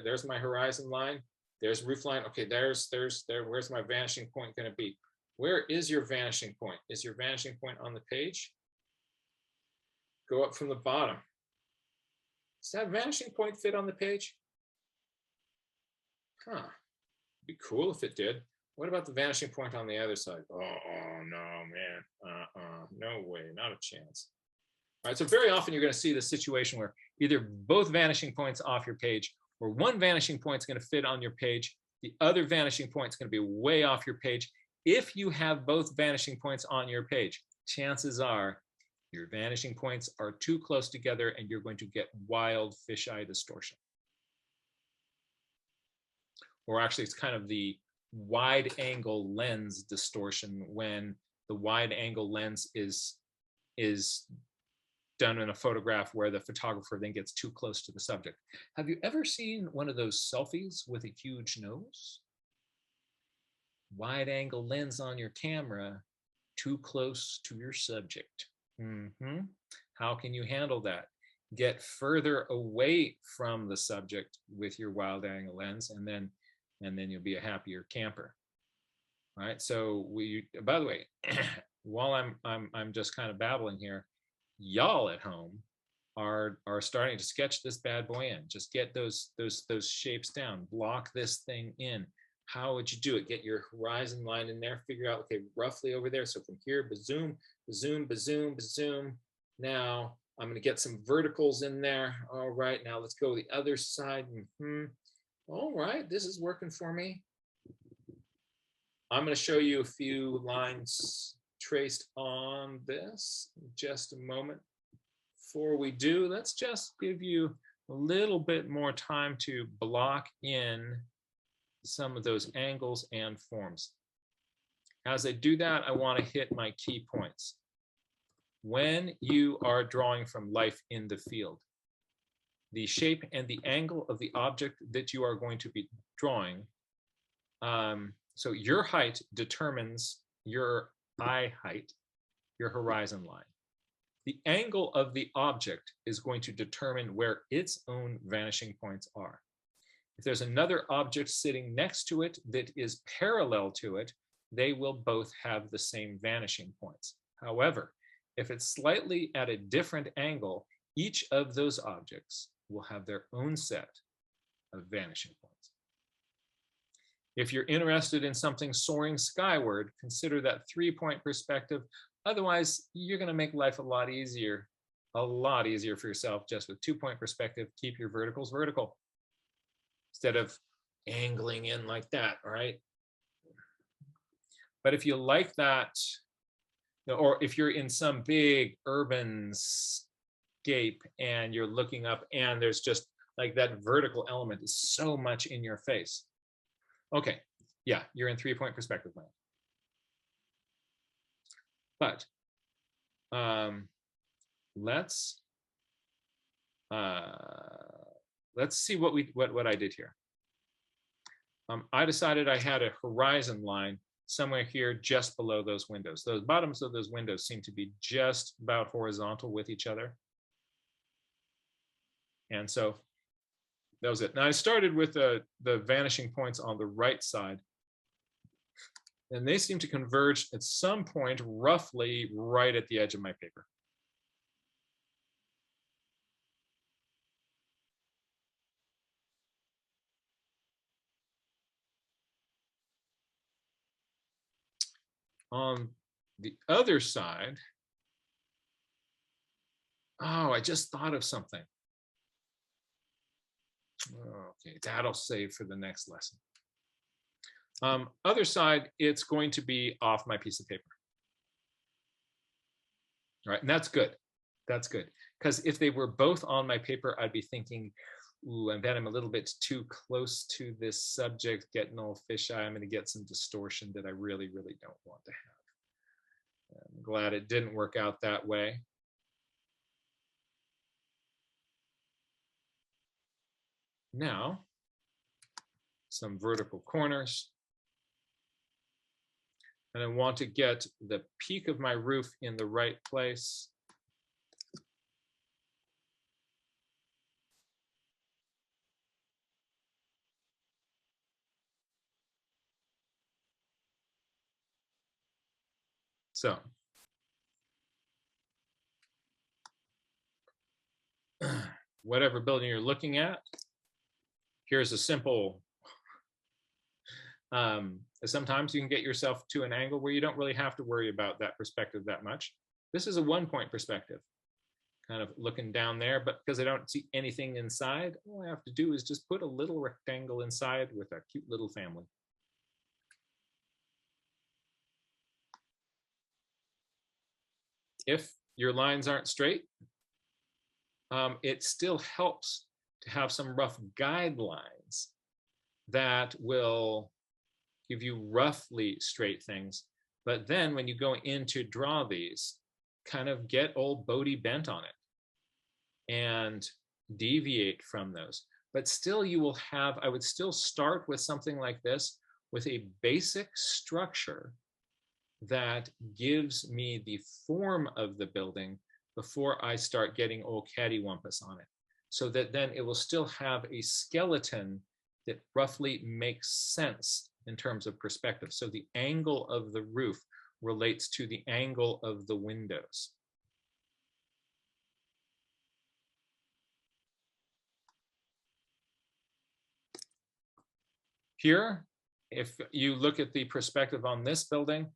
there's my horizon line. There's roof line. Okay, where's my vanishing point going to be? Where is your vanishing point? Is your vanishing point on the page? Go up from the bottom. Does that vanishing point fit on the page? Huh. It'd be cool if it did. What about the vanishing point on the other side? Oh no, man. No way, not a chance. All right, so very often you're going to see the situation where either both vanishing points off your page, or one vanishing point is going to fit on your page, the other vanishing point is going to be way off your page. If you have both vanishing points on your page, chances are your vanishing points are too close together and you're going to get wild fisheye distortion. Or actually, it's kind of the wide angle lens distortion, when the wide angle lens is done in a photograph where the photographer then gets too close to the subject. Have you ever seen one of those selfies with a huge nose? Wide angle lens on your camera, too close to your subject. How can you handle that? Get further away from the subject with your wide angle lens, and then you'll be a happier camper. All right. So by the way, while I'm just kind of babbling here, y'all at home are starting to sketch this bad boy in. Just get those shapes down. Block this thing in. How would you do it? Get your horizon line in there. Figure out, okay, roughly over there. So from here, bazoom, bazoom, bazoom, bazoom. Now I'm going to get some verticals in there. All right. Now let's go the other side. All right. This is working for me. I'm going to show you a few lines traced on this in just a moment. Before we do, let's just give you a little bit more time to block in some of those angles and forms. As I do that, I want to hit my key points. When you are drawing from life in the field, the shape and the angle of the object that you are going to be drawing, so your height determines your eye height, your horizon line. The angle of the object is going to determine where its own vanishing points are. If there's another object sitting next to it that is parallel to it, they will both have the same vanishing points. However, if it's slightly at a different angle, each of those objects will have their own set of vanishing points. If you're interested in something soaring skyward, consider that 3-point perspective. Otherwise, you're going to make life a lot easier for yourself just with 2-point perspective. Keep your verticals vertical instead of angling in like that, all right? But if you like that, or if you're in some big urban scape and you're looking up and there's just like that vertical element is so much in your face. Okay, yeah, you're in 3-point perspective land. But let's see what I did here. I decided I had a horizon line somewhere here just below those windows. Those bottoms of those windows seem to be just about horizontal with each other. And so that was it. Now I started with the vanishing points on the right side. And they seem to converge at some point roughly right at the edge of my paper. On the other side, Oh, I just thought of something. Okay, that'll save for the next lesson. Other side, it's going to be off my piece of paper. All right, and that's good. That's good. Because if they were both on my paper, I'd be thinking, ooh, I bet I'm a little bit too close to this subject, getting all fisheye. I'm going to get some distortion that I really, really don't want to have. I'm glad it didn't work out that way. Now, some vertical corners. And I want to get the peak of my roof in the right place. So, whatever building you're looking at, here's a simple, sometimes you can get yourself to an angle where you don't really have to worry about that perspective that much. This is a 1-point perspective, kind of looking down there, but because I don't see anything inside, all I have to do is just put a little rectangle inside with a cute little family. If your lines aren't straight, it still helps to have some rough guidelines that will give you roughly straight things. But then when you go in to draw these, kind of get old Bodie bent on it and deviate from those. But still you will have, I would still start with something like this with a basic structure that gives me the form of the building before I start getting old cattywampus on it. So that then it will still have a skeleton that roughly makes sense in terms of perspective. So the angle of the roof relates to the angle of the windows. Here, if you look at the perspective on this building,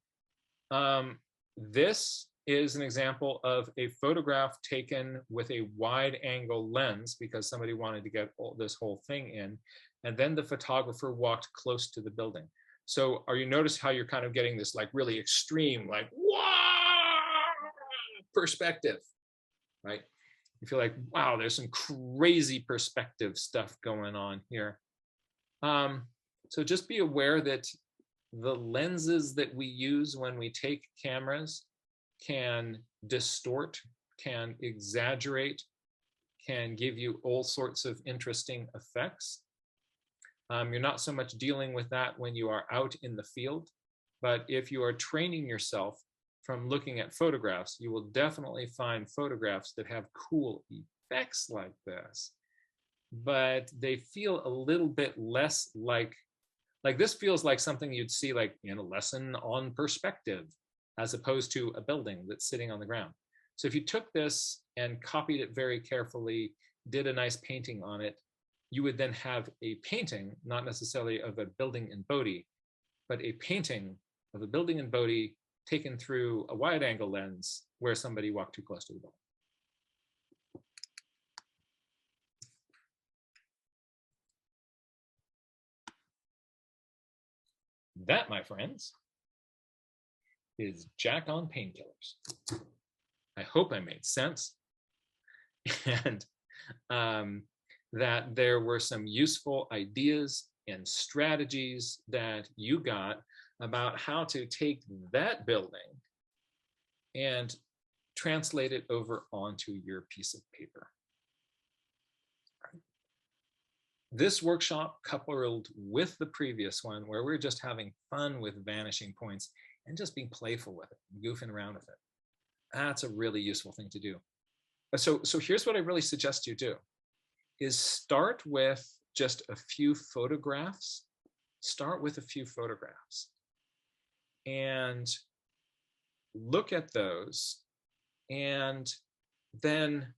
this is an example of a photograph taken with a wide angle lens because somebody wanted to get this whole thing in. And then the photographer walked close to the building. So are you notice how you're kind of getting this like really extreme, like, wow, perspective, right? You feel like, wow, there's some crazy perspective stuff going on here. So just be aware that the lenses that we use when we take cameras can distort, can exaggerate, can give you all sorts of interesting effects. You're not so much dealing with that when you are out in the field, but if you are training yourself from looking at photographs, you will definitely find photographs that have cool effects like this, but they feel a little bit less like this feels like something you'd see like in a lesson on perspective, as opposed to a building that's sitting on the ground. So if you took this and copied it very carefully, did a nice painting on it, you would then have a painting, not necessarily of a building in Bodie, but a painting of a building in Bodie taken through a wide angle lens where somebody walked too close to the building. That, my friends, is Jack on painkillers. I hope I made sense, and that there were some useful ideas and strategies that you got about how to take that building and translate it over onto your piece of paper. This workshop, coupled with the previous one, where we're just having fun with vanishing points and just being playful with it, goofing around with it, that's a really useful thing to do. So here's what I really suggest you do, is start with just a few photographs. Start with a few photographs and look at those. And then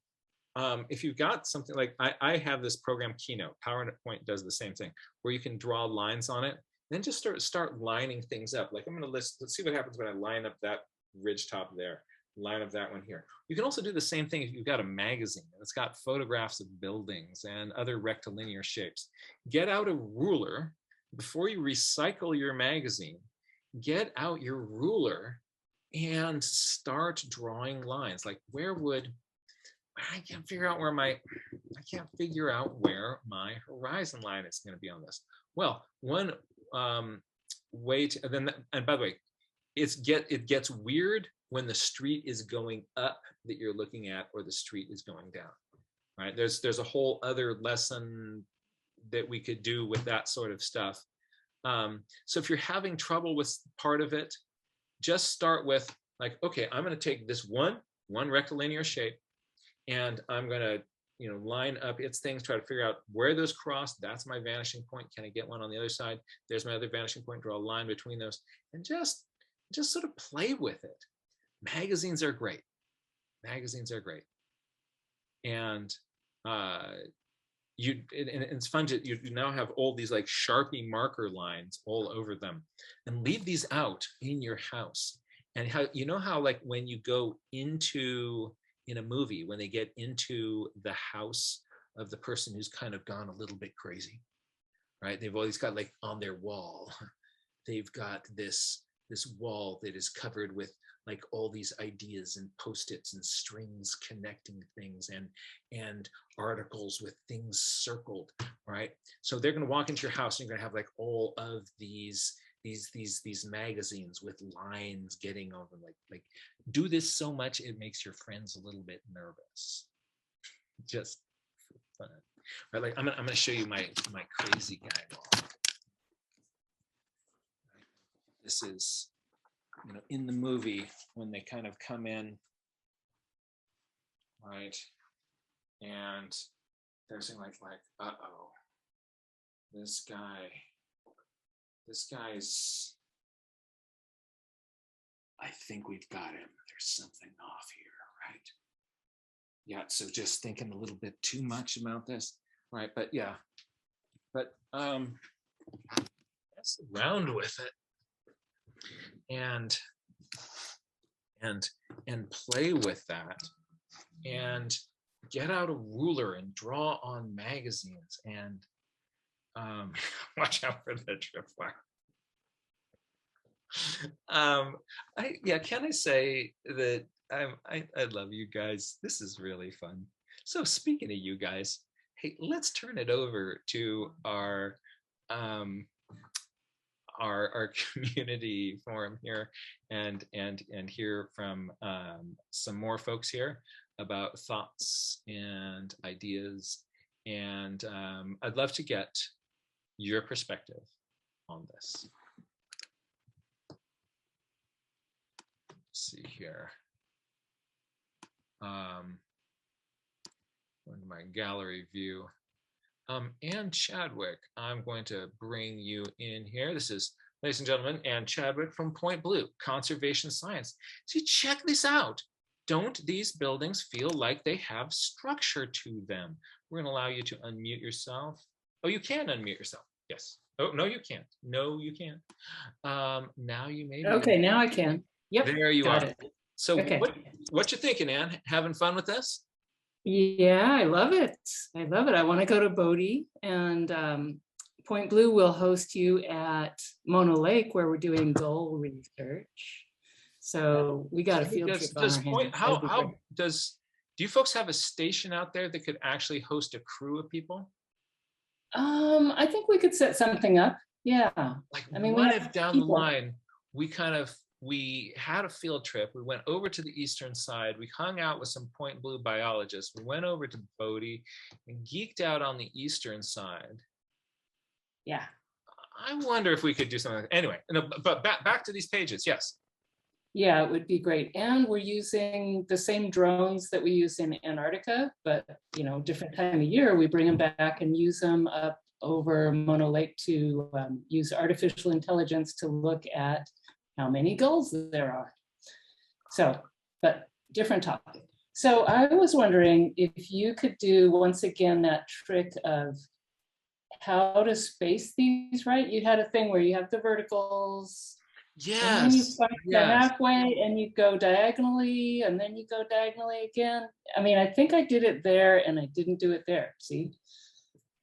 if you've got something like, I have this program Keynote, PowerPoint does the same thing, where you can draw lines on it, then just start lining things up. Like I'm gonna let's see what happens when I line up that ridge top there. line of that one here. You can also do the same thing if you've got a magazine that's got photographs of buildings and other rectilinear shapes. Get out a ruler before you recycle your magazine. Get out your ruler and start drawing lines. Like I can't figure out where my horizon line is going to be on this. Well, one way to, and by the way, it gets weird when the street is going up that you're looking at, or the street is going down, right? There's a whole other lesson that we could do with that sort of stuff. So if you're having trouble with part of it, just start with like, okay, I'm going to take this one rectilinear shape, and I'm going to, line up its things, try to figure out where those cross. That's my vanishing point. Can I get one on the other side? There's my other vanishing point. Draw a line between those, and just sort of play with it. Magazines are great. And it's fun to, you now have all these like Sharpie marker lines all over them, and leave these out in your house. And how like when you go into, in a movie, when they get into the house of the person who's kind of gone a little bit crazy, right? They've always got like on their wall, they've got this wall that is covered with like all these ideas and post-its and strings connecting things, and articles with things circled, right? So they're going to walk into your house, and you're going to have like all of these magazines with lines getting over, like do this so much it makes your friends a little bit nervous, just for fun, right? Like I'm gonna show you my crazy guy wall. This is, in the movie when they kind of come in, right, and they're saying like uh-oh, this guy's, I think we've got him. There's something off here, right? Yeah, so just thinking a little bit too much about this, right? But yeah, mess around with it and play with that, and get out a ruler and draw on magazines, and watch out for the tripwire. Can I say that I love you guys. This is really fun. So speaking of you guys, hey, let's turn it over to our community forum here, and hear from some more folks here about thoughts and ideas, and I'd love to get your perspective on this. Let's see here. Going to my gallery view. Ann Chadwick, I'm going to bring you in here. This is, ladies and gentlemen, Ann Chadwick from Point Blue, Conservation Science. See, check this out. Don't these buildings feel like they have structure to them? We're going to allow you to unmute yourself. Oh, you can unmute yourself. Yes. Oh, no, you can't. No, you can't. Now you may be. Okay, now I can. Yep. There you are. It. So okay. What you thinking, Ann? Having fun with this? Yeah, I love it. I love it. I want to go to Bodie, and Point Blue will host you at Mono Lake, where we're doing gull research. So we got a field trip on our hands. Do you folks have a station out there that could actually host a crew of people? I think we could set something up. Yeah. Like, I mean, what if down the line we had a field trip, we went over to the eastern side, we hung out with some Point Blue biologists, we went over to Bodie and geeked out on the eastern side. Yeah. I wonder if we could do something. Anyway, no, but back to these pages. Yes. Yeah, it would be great. And we're using the same drones that we use in Antarctica, but different time of year, we bring them back and use them up over Mono Lake to use artificial intelligence to look at how many gulls there are. So, but different topic. So I was wondering if you could do once again that trick of how to space these right. You had a thing where you have the verticals And then you Yes. find the Yes. halfway and you go diagonally and then you go diagonally again. I mean, I think I did it there and I didn't do it there. See,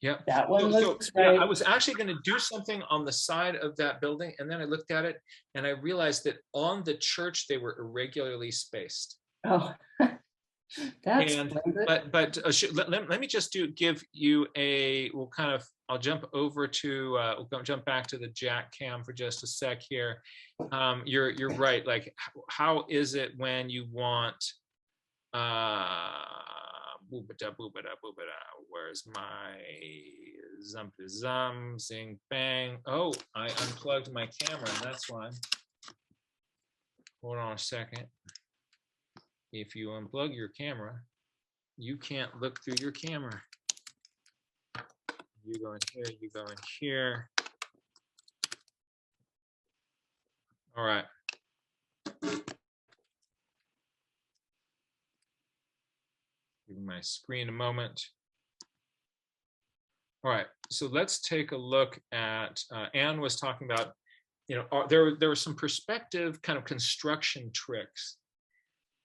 Yep. that one So looks yeah, I right. was actually going to do something on the side of that building, and then I looked at it and I realized that on the church they were irregularly spaced. Oh, that's And splendid. let me just give you a, I'll jump over to jump back to the Jack cam for just a sec here. You're right. Like, how is it when you want boobada, boobada, boobada, where's my zum zing bang? Oh, I unplugged my camera, and that's why. Hold on a second. If you unplug your camera, you can't look through your camera. You go in here, you go in here. All right. Give my screen a moment. All right, so let's take a look at, Anne was talking about, there were some perspective kind of construction tricks.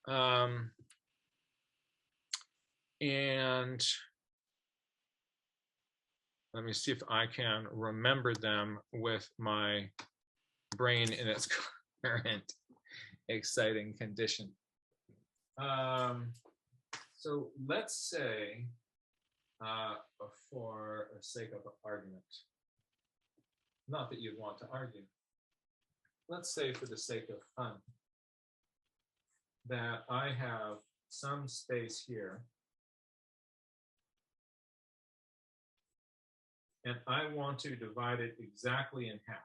And let me see if I can remember them with my brain in its current exciting condition. So let's say, for the sake of argument, not that you'd want to argue, let's say for the sake of fun, that I have some space here, and I want to divide it exactly in half.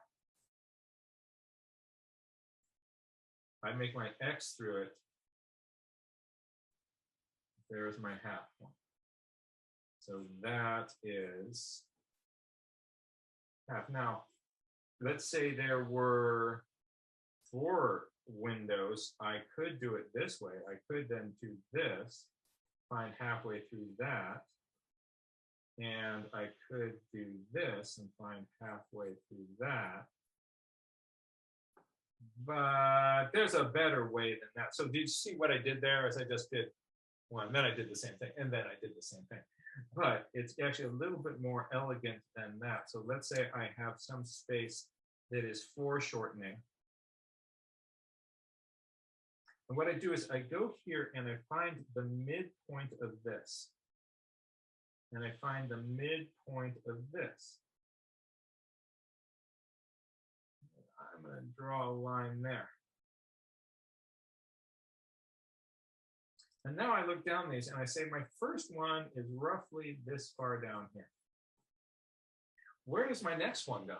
I make my X through it. There's my half point. So that is half. Now, let's say there were 4 windows. I could do it this way. I could then do this, find halfway through that, and I could do this and find halfway through that. But there's a better way than that. So did you see what I did there? As I just did one, and then I did the same thing, and then I did the same thing. But it's actually a little bit more elegant than that. So let's say I have some space that is foreshortening. And what I do is I go here and I find the midpoint of this. And I find the midpoint of this. I'm going to draw a line there. And now I look down these and I say my first one is roughly this far down here. Where does my next one go?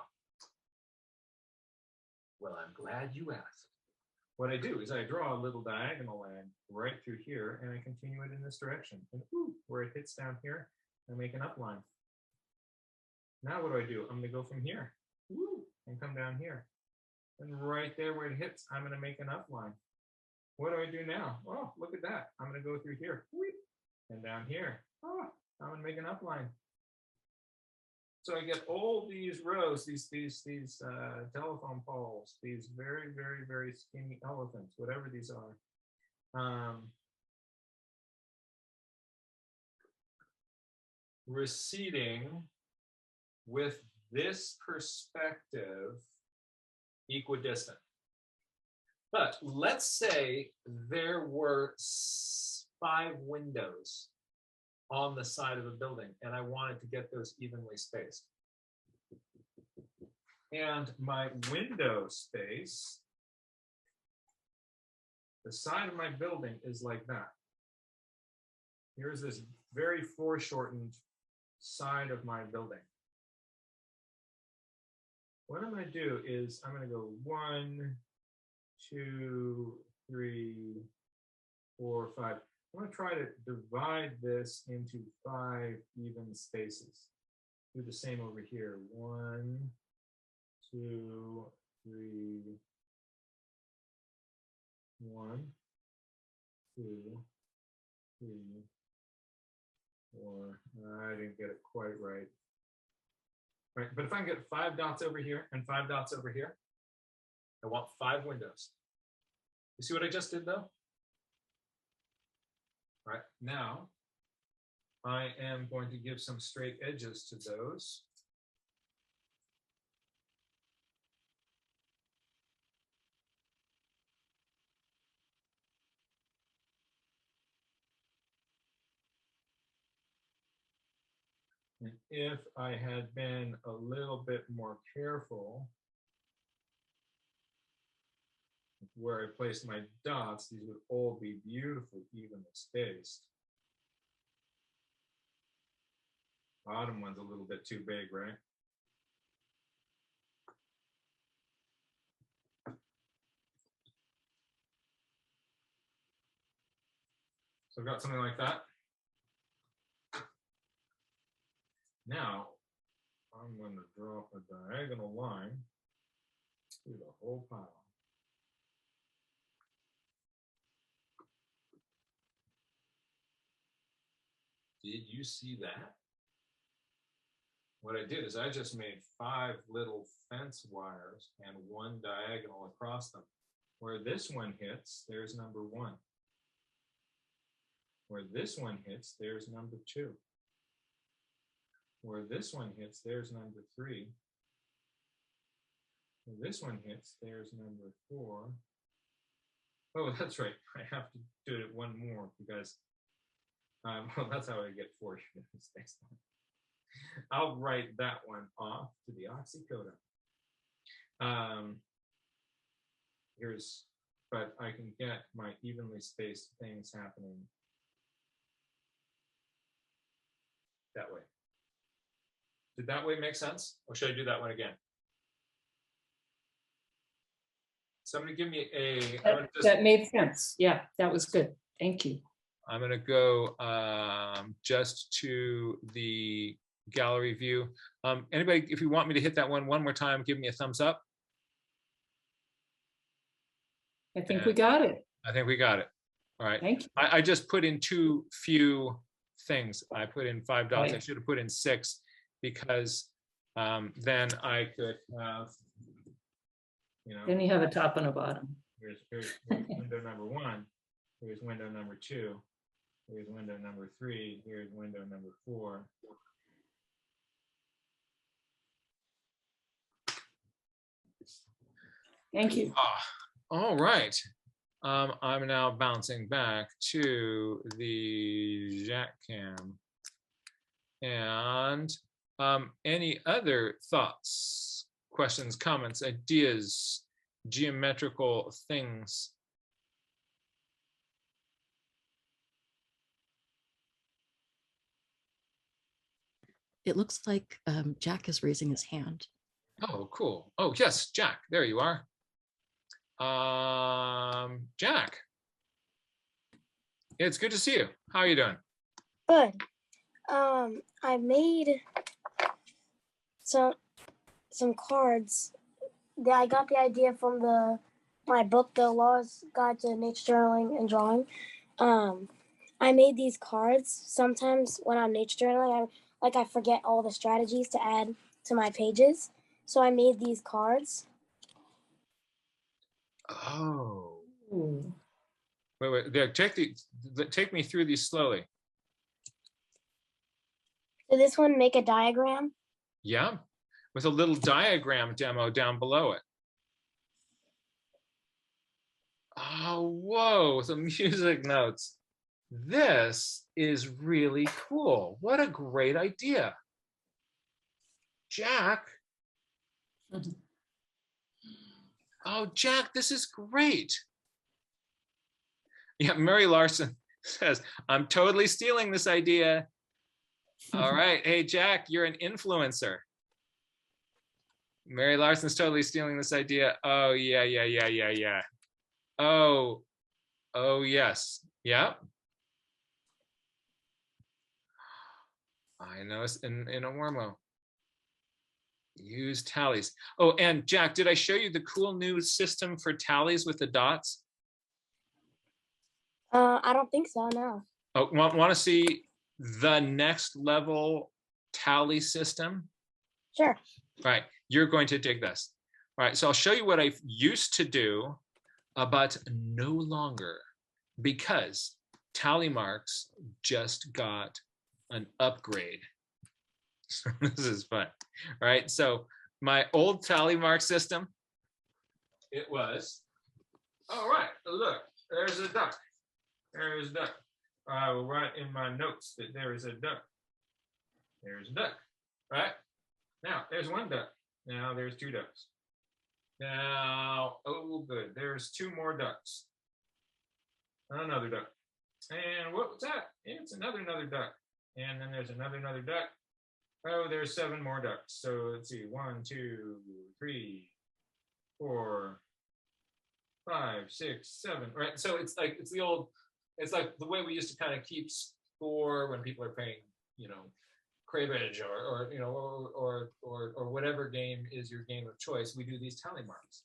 Well, I'm glad you asked. What I do is I draw a little diagonal line right through here and I continue it in this direction. And where it hits down here, I make an upline. Now what do? I'm going to go from here and come down here. And right there where it hits, I'm going to make an upline. What do I do now? Oh, look at that. I'm going to go through here and down here. Oh, I'm going to make an upline. So I get all these rows, these telephone poles, these very, very, very skinny elephants, whatever these are. Receding with this perspective equidistant. But let's say there were 5 windows on the side of a building and I wanted to get those evenly spaced. And my window space, the side of my building is like that. Here's this very foreshortened side of my building. What I'm going to do is I'm going to go 1, 2, 3, 4, 5. I'm going to try to divide this into 5 even spaces. Do the same over here. 1, 2, 3, 1, 2, 3, 4. I didn't get it quite right. Right, but if I can get 5 dots over here and 5 dots over here, I want 5 windows. You see what I just did though? All right, now I am going to give some straight edges to those. And if I had been a little bit more careful with where I placed my dots, these would all be beautifully evenly spaced. Bottom one's a little bit too big, right? So I've got something like that. Now, I'm going to draw a diagonal line through the whole pile. Did you see that? What I did is I just made 5 little fence wires and 1 diagonal across them. Where this one hits, there's number 1. Where this one hits, there's number 2. Where this one hits, there's number 3. Where this one hits, there's number 4. Oh, that's right. I have to do it 1 more because, well, that's how I get 4 units next time. I'll write that one off to the oxycodone. But I can get my evenly spaced things happening that way. Did that way make sense? Or should I do that one again? Somebody give me a... That made sense. Yeah, that was good. Thank you. I'm going to go just to the gallery view. Anybody, if you want me to hit that one more time, give me a thumbs up. I think we got it. I think we got it. All right. Thank you. I just put in too few things. I put in 5 dots. Right. I should have put in 6 because then I could have, you know. Then you have a top and a bottom. Here's window number 1. Here's window number 2. Here's window number 3. Here's window number 4. Thank you. All right. I'm now bouncing back to the Jack cam. And any other thoughts, questions, comments, ideas, geometrical things? It looks like Jack is raising his hand. Oh, cool. Oh, yes, Jack, there you are. Jack, it's good to see you. How are you doing? Good. I made some cards. I got the idea from my book, The Law's Guide to Nature Journaling and Drawing. I made these cards. Sometimes when I'm nature journaling, I forget all the strategies to add to my pages. So I made these cards. Oh. Ooh. Wait. There, take me through these slowly. So this one, make a diagram. Yeah, with a little diagram demo down below it. Oh, whoa, some music notes. This is really cool. What a great idea. Jack. Oh, Jack, this is great. Yeah, Mary Larson says, I'm totally stealing this idea. All right. Hey, Jack, you're an influencer. Mary Larson's totally stealing this idea. Oh, yeah. Oh, yes. Yeah. I know it's in a Wormo. Use tallies. Oh, and Jack, did I show you the cool new system for tallies with the dots? I don't think so, no. Oh, want to see the next level tally system? Sure. All right, you're going to dig this. All right, so I'll show you what I used to do, but no longer, because tally marks just got an upgrade. So this is fun. All right, so my old tally mark system, it was, all right, look, there's a duck. There's a duck. I will write in my notes that there is a duck. There's a duck, right? Now, there's one duck. Now there's two ducks. Now, oh good, there's two more ducks. Another duck. And what was that? It's another duck. And then there's another duck. Oh, there's 7 more ducks. So let's see, 1, 2, 3, 4, 5, 6, 7. Right. So it's like it's like the way we used to kind of keep score when people are playing, you know, cribbage or you know or whatever game is your game of choice. We do these tally marks.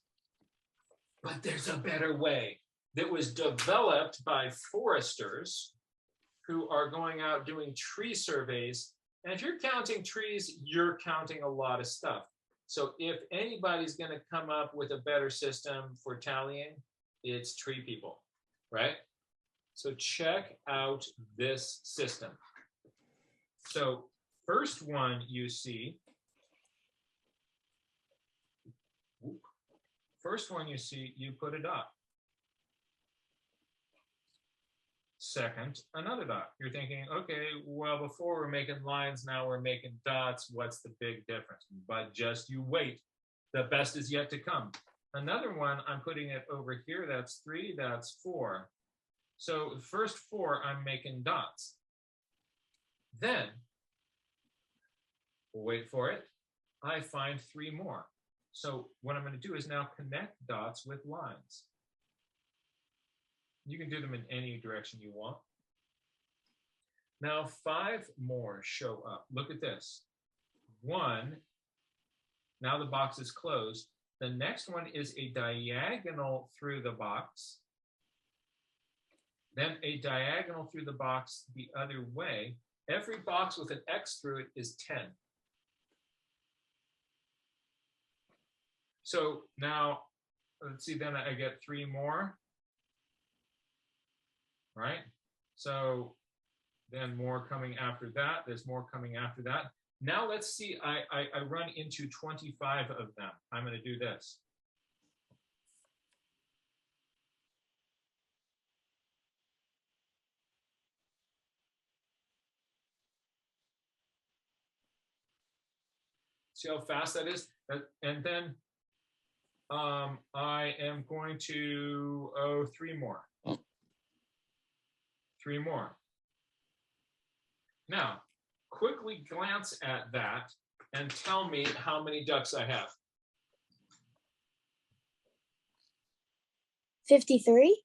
But there's a better way that was developed by foresters who are going out doing tree surveys. And if you're counting trees, you're counting a lot of stuff. So if anybody's going to come up with a better system for tallying, it's tree people, right? So check out this system. So first one you see, you put a dot. Second, another dot. You're thinking, okay, well, before we're making lines, now we're making dots. What's the big difference? But just you wait. The best is yet to come. Another one, I'm putting it over here. That's 3, that's 4. So the first 4, I'm making dots. Then, wait for it, I find 3 more. So what I'm going to do is now connect dots with lines. You can do them in any direction you want. Now 5 more show up. Look at this. 1, now the box is closed. The next one is a diagonal through the box. Then a diagonal through the box the other way. Every box with an X through it is 10. So now, let's see, then I get 3 more. Right? So then more coming after that. There's more coming after that. Now let's see, I run into 25 of them. I'm going to do this. See how fast that is? And then I am going to, 3 more. 3 more. Now, quickly glance at that and tell me how many ducks I have. 53?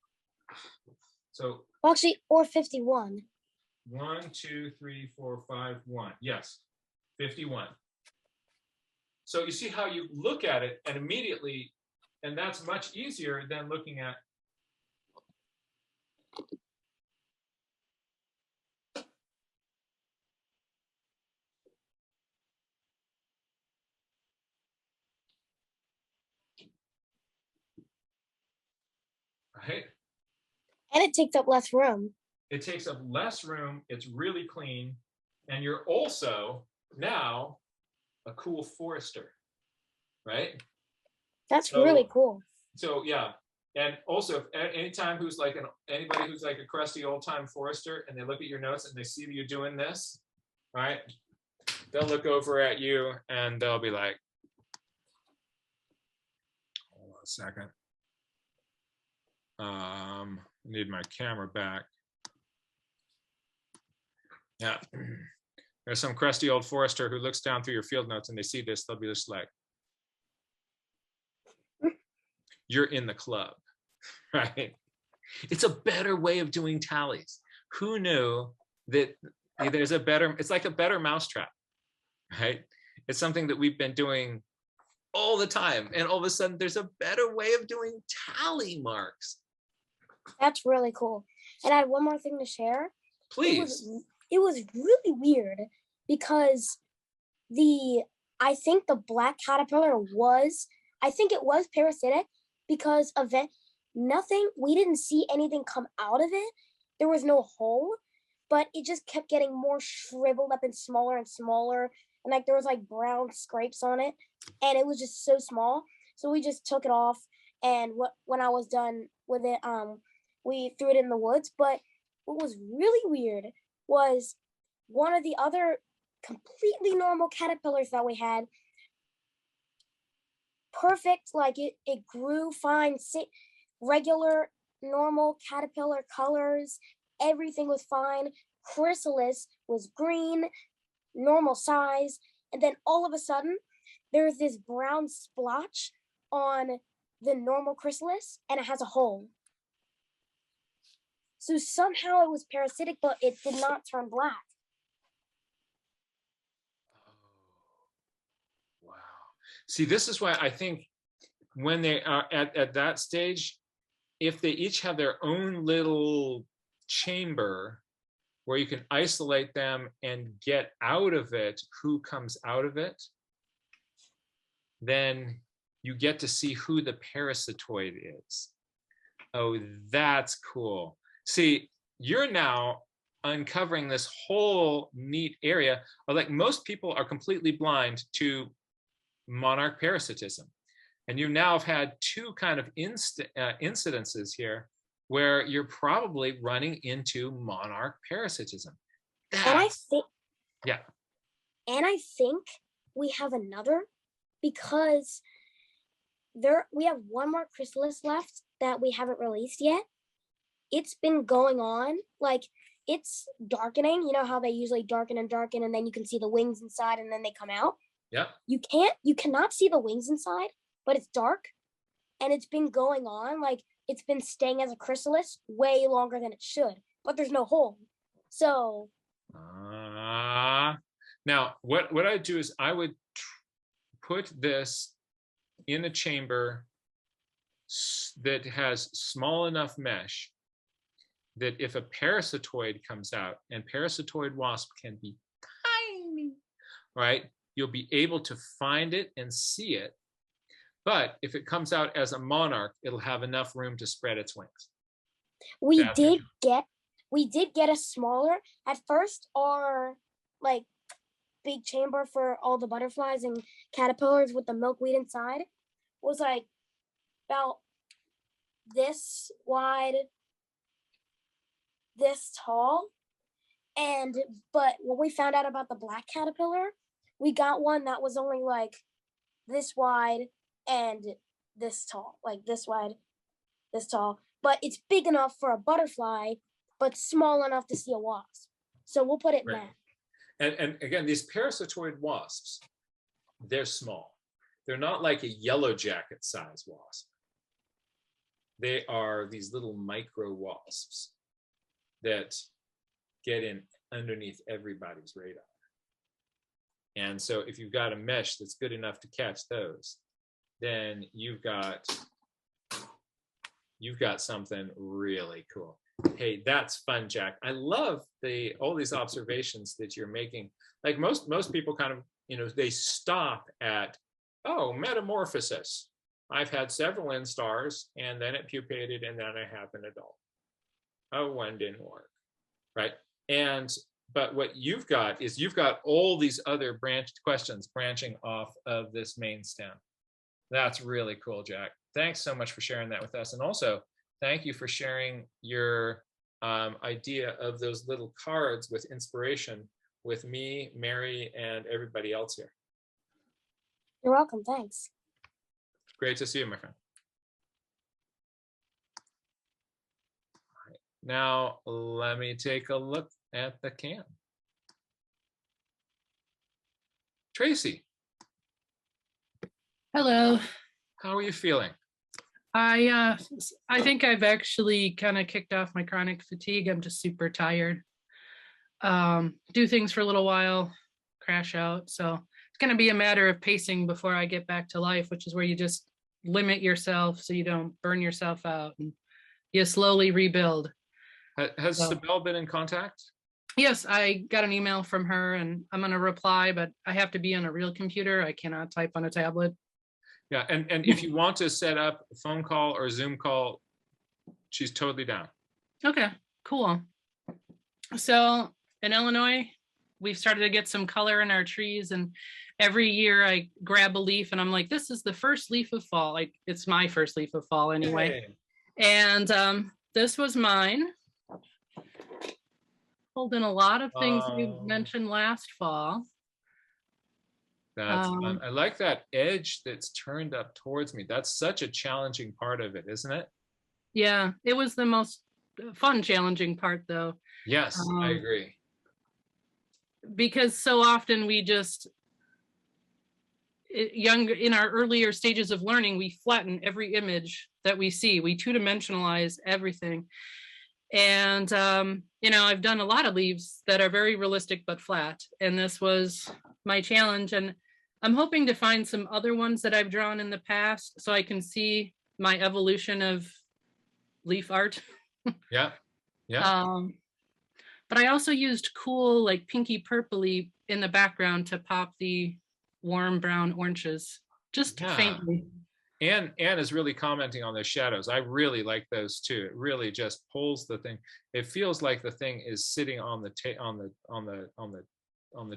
So, Well, actually, or 51. 1, 2, 3, 4, 5, 1. Yes, 51. So you see how you look at it and immediately, and that's much easier than looking at right? And it takes up less room. It takes up less room, it's really clean, and you're also now a cool forester, right? That's So- really cool. So yeah, and also anytime who's like anybody who's like a crusty old time forester and they look at your notes and they see you doing this, right? They'll look over at you and they'll be like, hold on a second. I need my camera back. Yeah, there's some crusty old forester who looks down through your field notes and they see this, they'll be just like, you're in the club, right? It's a better way of doing tallies. Who knew that there's a better, it's like a better mousetrap, right? It's something that we've been doing all the time. And all of a sudden there's a better way of doing tally marks. That's really cool. And I had one more thing to share. Please. It was really weird because I think the black caterpillar was I think it was parasitic because of it. Nothing, we didn't see anything come out of it. There was no hole, but it just kept getting more shriveled up and smaller, and like there was like brown scrapes on it, and it was just so small. So we just took it off, and when I was done with it, we threw it in the woods. But what was really weird was one of the other completely normal caterpillars that we had, perfect, like it grew fine, regular normal caterpillar colors, everything was fine, chrysalis was green, normal size, and then all of a sudden there's this brown splotch on the normal chrysalis and it has a hole. So somehow it was parasitic, but it did not turn black. Wow. See, this is why I think when they are at that stage, if they each have their own little chamber where you can isolate them and get out of it who comes out of it, then you get to see who the parasitoid is. Oh, that's cool. See, you're now uncovering this whole neat area. Like most people are completely blind to monarch parasitism. And you now have had two kind of incidences here where you're probably running into monarch parasitism. And I think, yeah. And I think we have another, because we have one more chrysalis left that we haven't released yet. It's been going on, like it's darkening. You know how they usually darken, and then you can see the wings inside and then they come out? Yeah. You cannot see the wings inside, but it's dark, and it's been going on, like it's been staying as a chrysalis way longer than it should, but there's no hole. So now what I do is I would put this in a chamber that has small enough mesh that if a parasitoid comes out, and parasitoid wasp can be tiny, right? You'll be able to find it and see it. But if it comes out as a monarch, it'll have enough room to spread its wings. We did get a smaller, at first our like big chamber for all the butterflies and caterpillars with the milkweed inside was like about this wide, this tall. But when we found out about the black caterpillar, we got one that was only like this wide and this tall, like this wide, this tall. But it's big enough for a butterfly, but small enough to see a wasp. So we'll put it in that. And again, these parasitoid wasps, they're small. They're not like a yellow jacket size wasp. They are these little micro wasps that get in underneath everybody's radar. And so if you've got a mesh that's good enough to catch those, then you've got something really cool. Hey, that's fun, Jack. I love all these observations that you're making. Like most people kind of, they stop at, oh, metamorphosis. I've had several instars and then it pupated and then I have an adult. Oh, one didn't work, right? But what you've got is you've got all these other branched questions branching off of this main stem. That's really cool, Jack. Thanks so much for sharing that with us. And also, thank you for sharing your idea of those little cards with inspiration with me, Mary, and everybody else here. You're welcome. Thanks. Great to see you, my friend. All right. Now, let me take a look at the cam. Tracy. Hello. How are you feeling? I think I've actually kind of kicked off my chronic fatigue. I'm just super tired. Do things for a little while, crash out. So it's going to be a matter of pacing before I get back to life, which is where you just limit yourself so you don't burn yourself out and you slowly rebuild. Has Sibel been in contact? Yes, I got an email from her and I'm going to reply, but I have to be on a real computer. I cannot type on a tablet. Yeah, and if you want to set up a phone call or a Zoom call, she's totally down. Okay, cool. So in Illinois, we've started to get some color in our trees, and every year I grab a leaf and I'm like, this is the first leaf of fall. Like, it's my first leaf of fall anyway. Hey. And this was mine. Pulled in a lot of things we mentioned last fall. That's fun. I like that edge that's turned up towards me. That's such a challenging part of it, isn't it? Yeah, it was the most fun, challenging part though. Yes, I agree. Because so often we just, in our earlier stages of learning, we flatten every image that we see. We two-dimensionalize everything. And, you know, I've done a lot of leaves that are very realistic but flat. And this was my challenge. And I'm hoping to find some other ones that I've drawn in the past so I can see my evolution of leaf art. Yeah, yeah. But I also used cool, like pinky purpley in the background to pop the warm brown oranges, just faintly. Anne is really commenting on those shadows. I really like those too. It really just pulls the thing. It feels like the thing is sitting on the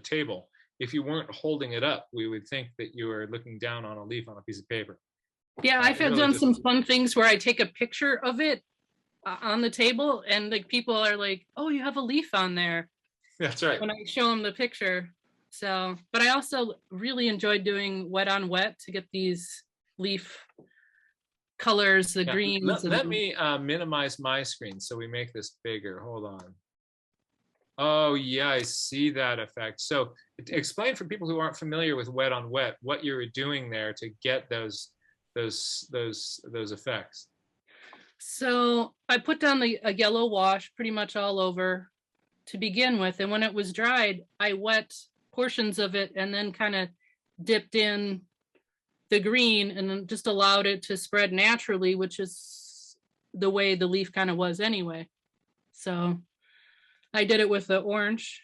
table. If you weren't holding it up, we would think that you were looking down on a leaf on a piece of paper. Yeah, I've done some fun things where I take a picture of it on the table, and like people are like, "Oh, you have a leaf on there." That's right. When I show them the picture. So, but I also really enjoyed doing wet on wet to get these leaf colors, the greens. Let me minimize my screen so we make this bigger. Hold on. Oh yeah, I see that effect. So explain for people who aren't familiar with wet on wet what you were doing there to get those effects. So I put down a yellow wash pretty much all over to begin with, and when it was dried, I wet portions of it and then kind of dipped in the green and then just allowed it to spread naturally, which is the way the leaf kind of was anyway. So I did it with the orange.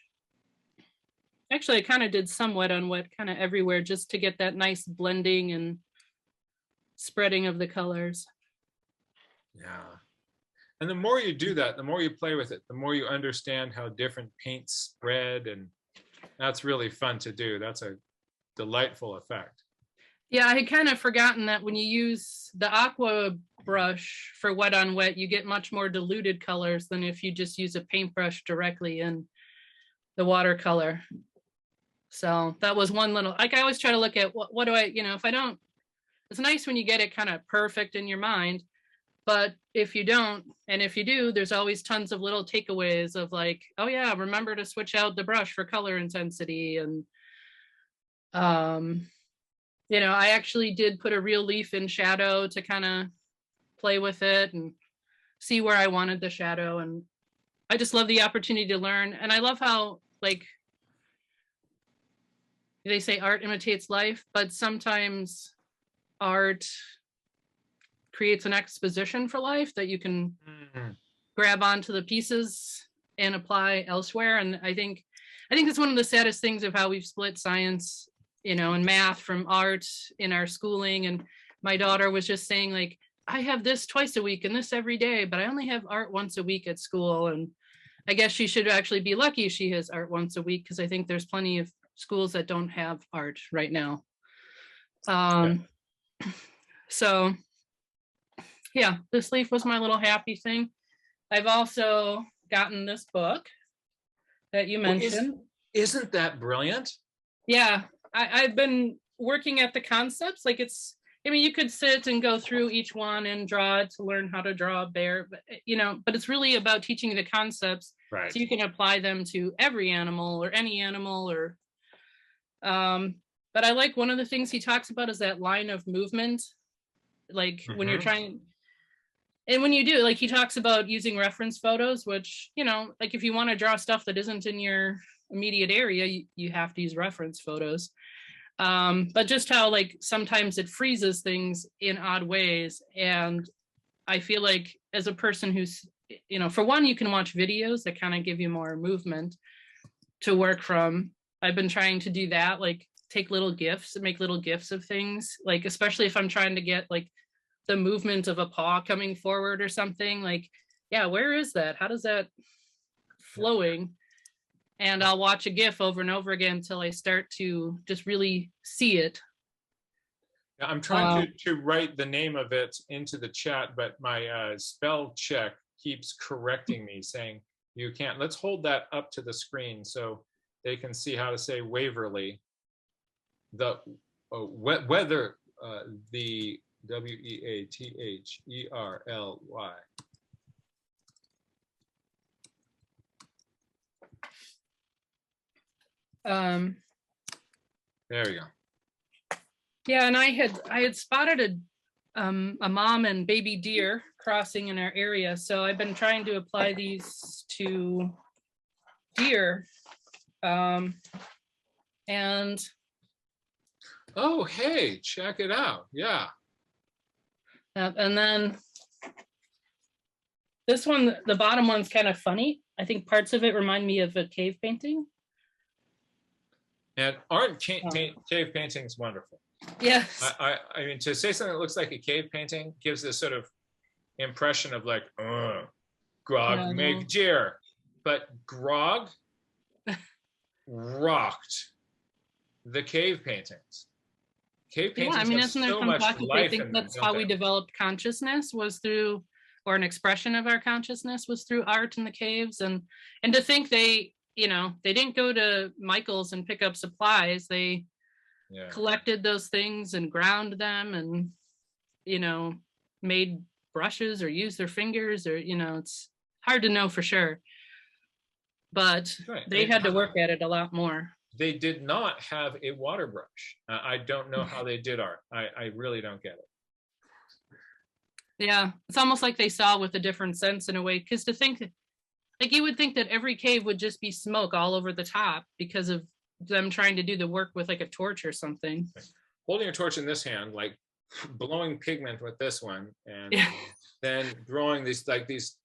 Actually, I kind of did some wet on wet kind of everywhere just to get that nice blending and spreading of the colors. Yeah. And the more you do that, the more you play with it, the more you understand how different paints spread, and that's really fun to do. That's a delightful effect. Yeah, I had kind of forgotten that when you use the aqua brush for wet on wet, you get much more diluted colors than if you just use a paintbrush directly in the watercolor. So that was one little, like I always try to look at what do I, you know, if I don't, it's nice when you get it kind of perfect in your mind, but if you don't, and if you do, there's always tons of little takeaways of like, oh yeah, remember to switch out the brush for color intensity. And, you know, I actually did put a real leaf in shadow to kind of play with it and see where I wanted the shadow. And I just love the opportunity to learn. And I love how, like, they say art imitates life, but sometimes art creates an exposition for life that you can grab onto the pieces and apply elsewhere. And I think that's one of the saddest things of how we've split science, you know, and math from art in our schooling. And my daughter was just saying, like, I have this twice a week and this every day, but I only have art once a week at school. And I guess she should actually be lucky she has art once a week, because I think there's plenty of schools that don't have art right now. So yeah, this leaf was my little happy thing. I've also gotten this book that you mentioned. Isn't that brilliant? Yeah, I've been working at the concepts. Like, it's, I mean, you could sit and go through each one and draw it to learn how to draw a bear, but, you know, but it's really about teaching the concepts, right? So you can apply them to every animal or any animal, or but I like one of the things he talks about is that line of movement, like when you're trying, and when you do, like, he talks about using reference photos, which, you know, like if you want to draw stuff that isn't in your immediate area, you have to use reference photos. But just how, like, sometimes it freezes things in odd ways. And I feel like as a person who's, you know, for one, you can watch videos that kind of give you more movement to work from. I've been trying to do that. Like, take little gifs and make little gifs of things, like especially if I'm trying to get like the movement of a paw coming forward or something, like, yeah, where is that? How does that flowing? And I'll watch a GIF over and over again until I start to just really see it. Yeah, I'm trying to write the name of it into the chat, but my spell check keeps correcting me, saying you can't. Let's hold that up to the screen so they can see how to say Waverly. The whether the Weatherly. There we go. Yeah, and I had spotted a mom and baby deer crossing in our area, so I've been trying to apply these to deer, and oh, hey, check it out. Yeah. And then this one, the bottom one's kind of funny. I think parts of it remind me of a cave painting. And aren't cave paintings wonderful? Yes. I mean, to say something that looks like a cave painting gives this sort of impression of like, Grog make deer. But Grog rocked the cave paintings. Cave paintings I mean, have isn't there so some much talk that they life think in them, that's don't how they? we developed consciousness, was through, or an expression of our consciousness was through art in the caves? And to think they, you know, they didn't go to Michael's and pick up supplies. They collected those things and ground them and, you know, made brushes or used their fingers, or, you know, it's hard to know for sure. But they had to work at it a lot more. They did not have a water brush. I don't know how they did art. I really don't get it. Yeah, it's almost like they saw with a different sense in a way, because to think, like, you would think that every cave would just be smoke all over the top because of them trying to do the work with like a torch or something. Holding a torch in this hand, like blowing pigment with this one, and Yeah. then drawing these like these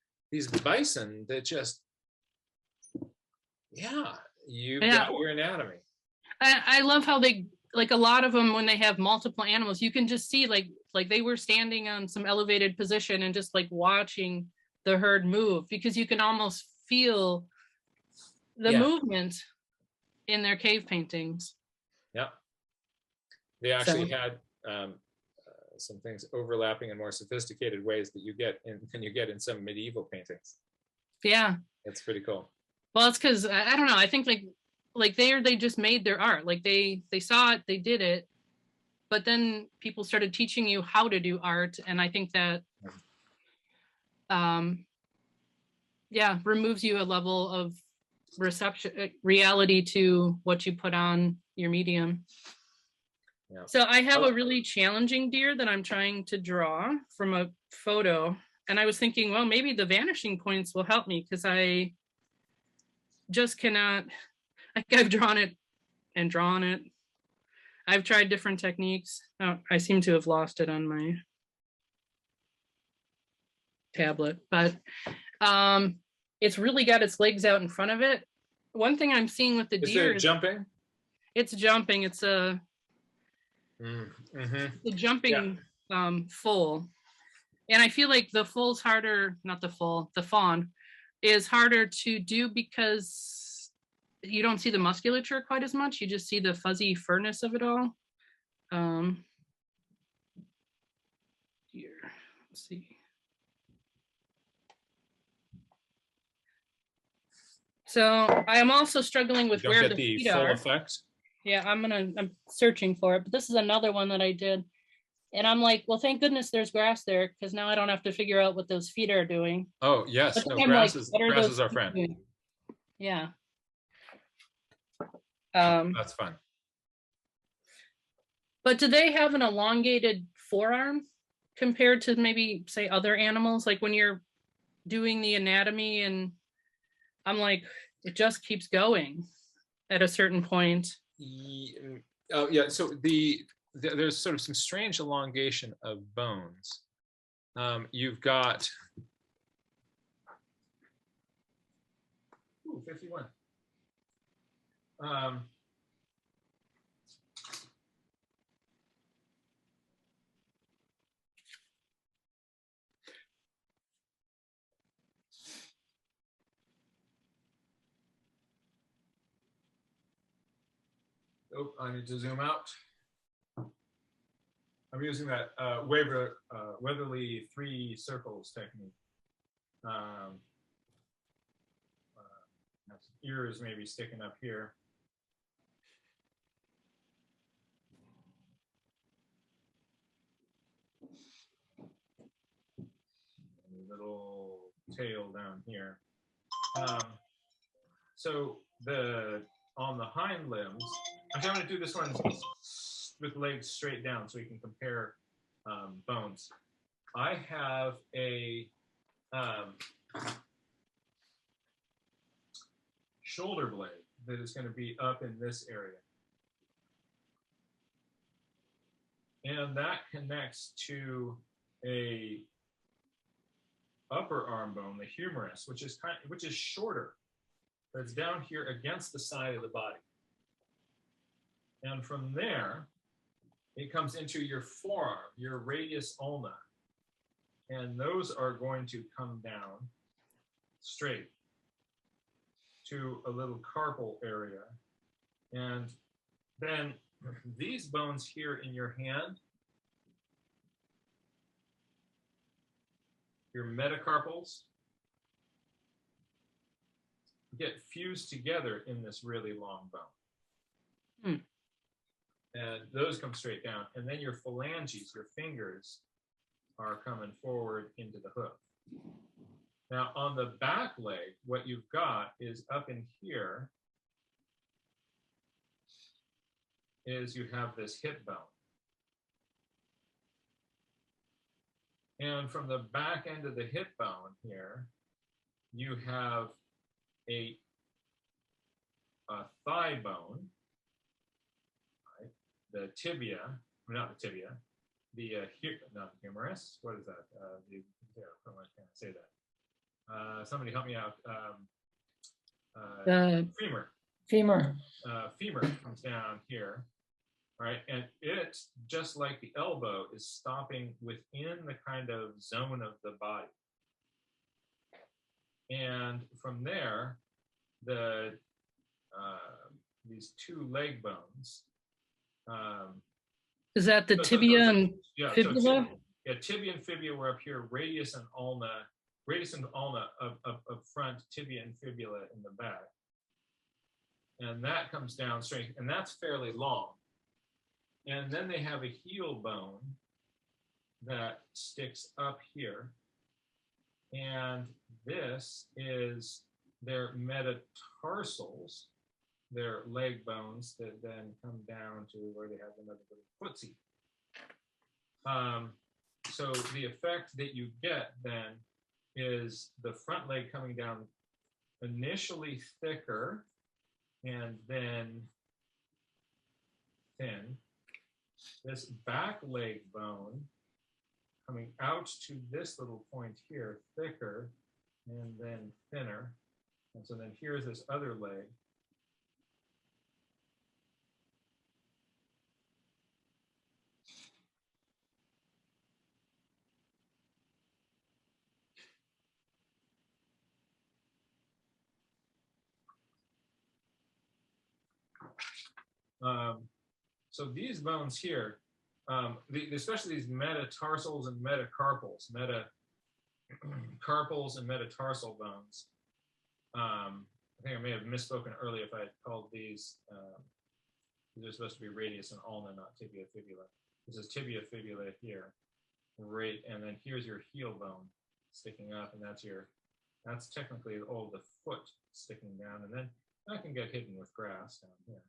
bison that just, you got your anatomy. I love how they, like, a lot of them, when they have multiple animals, you can just see like they were standing on some elevated position and just like watching the herd move, because you can almost feel the movement in their cave paintings. Yeah, they actually had some things overlapping in more sophisticated ways that you get in some medieval paintings. Yeah, that's pretty cool. Well, it's because I don't know. I think like they just made their art. Like they saw it, they did it, but then people started teaching you how to do art, and I think that removes you a level of reality to what you put on your medium. Yeah. So I have a really challenging deer that I'm trying to draw from a photo, and I was thinking, well, maybe the vanishing points will help me, because I just cannot. I've drawn it and drawn it. I've tried different techniques. Oh, I seem to have lost it on my tablet, but it's really got its legs out in front of it. One thing I'm seeing with the deer is jumping. It's jumping. It's a the jumping foal, and I feel like the foal's harder. Not the foal. The fawn is harder to do because you don't see the musculature quite as much. You just see the fuzzy furness of it all. Here, let's see. So I am also struggling with where the feet full are. Effect. Yeah, I'm searching for it, but this is another one that I did. And I'm like, well, thank goodness there's grass there, because now I don't have to figure out what those feet are doing. Oh, yes. No, grass is our friend. Doing? Yeah. That's fun. But do they have an elongated forearm compared to maybe, say, other animals? Like when you're doing the anatomy, and I'm like, it just keeps going at a certain point. Oh, yeah. So there's sort of some strange elongation of bones. You've got 51. Oh, I need to zoom out. I'm using that Weatherly 3 circles technique. Have some ears maybe sticking up here. A little tail down here. So on the hind limbs, actually I'm going to do this one with legs straight down so we can compare bones. I have a shoulder blade that is going to be up in this area. And that connects to a upper arm bone, the humerus, which is shorter. That's down here against the side of the body. And from there, it comes into your forearm, your radius ulna. And those are going to come down straight to a little carpal area. And then these bones here in your hand, your metacarpals, get fused together in this really long bone. And those come straight down. And then your phalanges, your fingers, are coming forward into the hoof. Now on the back leg, what you've got is up in here is you have this hip bone. And from the back end of the hip bone here, you have a thigh bone, right? The tibia, not the tibia, not the humerus. What is that? How can I say that? Somebody help me out. Femur. Femur. Femur comes down here, right? And it, just like the elbow, is stopping within the kind of zone of the body. And from there, these two leg bones. Is that the tibia and fibula? Tibia and fibula were up here, radius and ulna up front, tibia and fibula in the back. And that comes down straight, and that's fairly long. And then they have a heel bone that sticks up here. And this is their metatarsals, their leg bones that then come down to where they have another little footsie. So the effect that you get then is the front leg coming down initially thicker and then thin. This back leg bone coming out to this little point here, thicker and then thinner. And so then here's this other leg. So these bones here, especially these metatarsals and metacarpals, carpals and metatarsal bones. I think I may have misspoken earlier if I had called these are supposed to be radius and ulna, not tibia fibula. This is tibia fibula here, right, and then here's your heel bone sticking up, and that's technically the foot sticking down, and then that can get hidden with grass down here.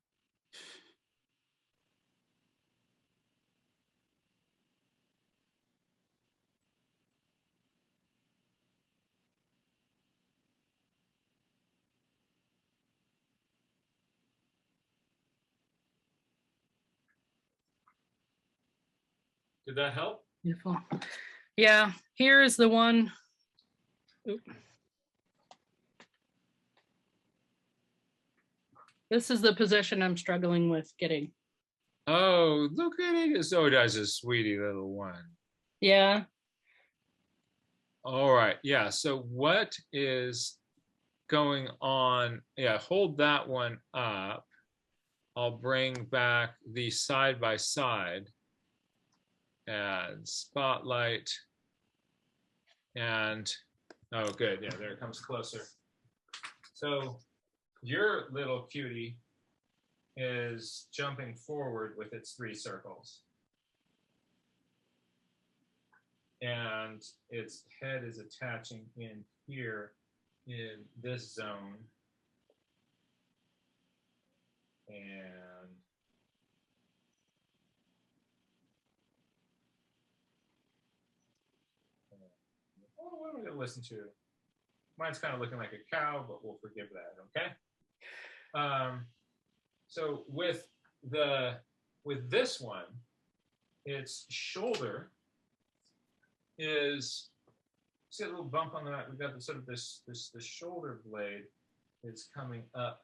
Did that help? Beautiful. Yeah, here is the one. Oop. This is the position I'm struggling with getting. Oh, look at it. So does a sweetie little one. Yeah. All right. Yeah. So what is going on? Yeah, hold that one up. I'll bring back the side by side, add spotlight, and oh, good. Yeah, there it comes closer. So your little cutie is jumping forward with its 3 circles. And its head is attaching in here in this zone. And what am I going to listen to? Mine's kind of looking like a cow, but we'll forgive that, okay? So with this one, its shoulder is, see a little bump on that. We've got sort of this shoulder blade is coming up.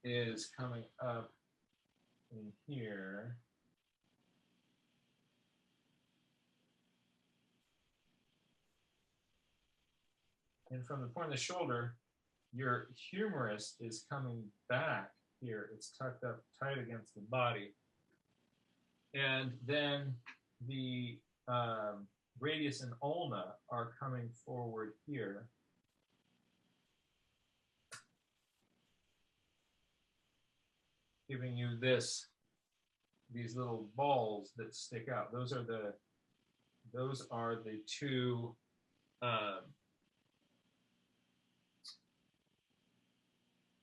Is coming up in here. And from the point of the shoulder, your humerus is coming back here. It's tucked up tight against the body. And then the radius and ulna are coming forward here. Giving you these little balls that stick out. Those are the 2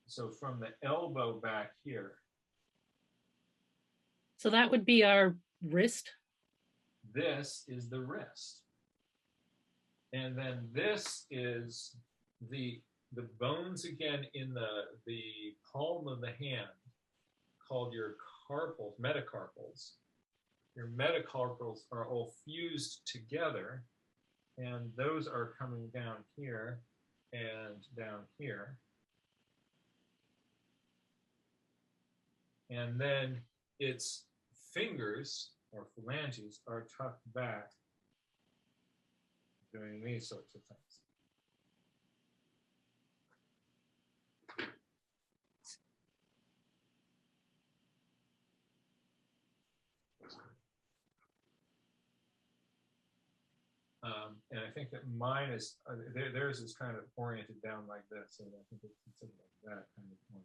so from the elbow back here. So that would be our wrist. This is the wrist. And then this is the bones again in the palm of the hand, called your metacarpals. Your metacarpals are all fused together, and those are coming down here and down here. And then its fingers or phalanges are tucked back, doing these sorts of things. And I think that mine is, theirs is kind of oriented down like this, so I think it's considered like that kind of one.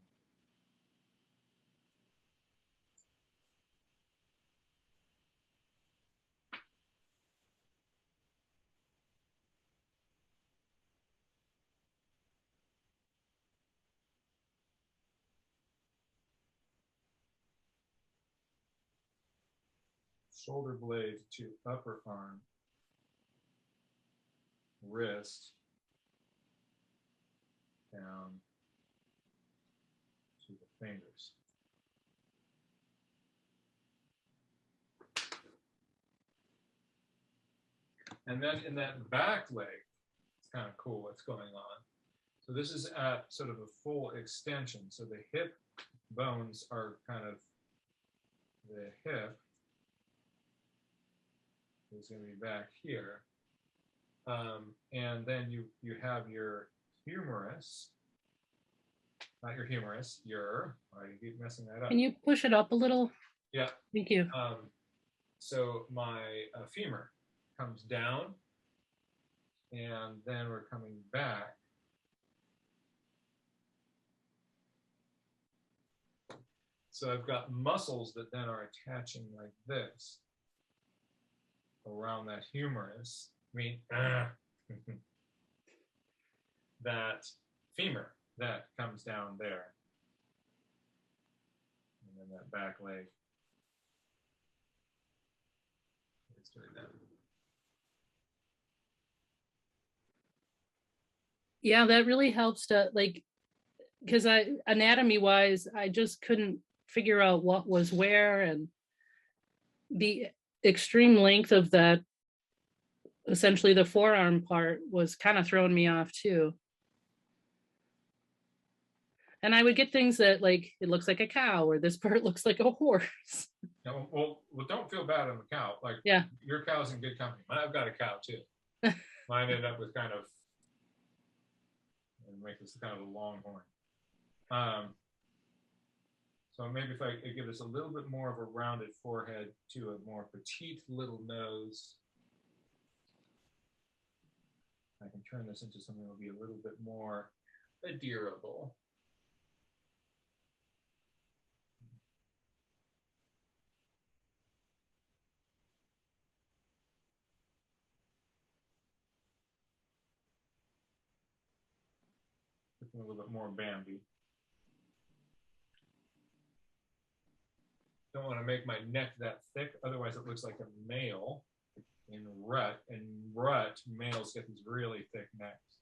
Shoulder blade to upper arm, wrist, down to the fingers. And then in that back leg, it's kind of cool what's going on. So this is at sort of a full extension. So the hip bones are kind of, the hip is going to be back here. And then you have your humerus, not your humerus, why do you keep messing that up? Can you push it up a little? Yeah. Thank you. So my femur comes down, and then we're coming back. So I've got muscles that then are attaching like this around that humerus. I mean, that femur that comes down there. And then that back leg is doing that. Yeah, that really helps to, like, because anatomy wise, I just couldn't figure out what was where, and the extreme length of that, essentially the forearm part, was kind of throwing me off too. And I would get things that, like, it looks like a cow, or this part looks like a horse. No, well, don't feel bad on the cow. Like, yeah, your cow's in good company. I've got a cow too. Mine ended up with kind of, and make this kind of a longhorn. So maybe if I give this a little bit more of a rounded forehead to a more petite little nose, I can turn this into something that will be a little bit more adorable. A little bit more Bambi. Don't want to make my neck that thick, otherwise it looks like a male in rut. And rut, males get these really thick necks.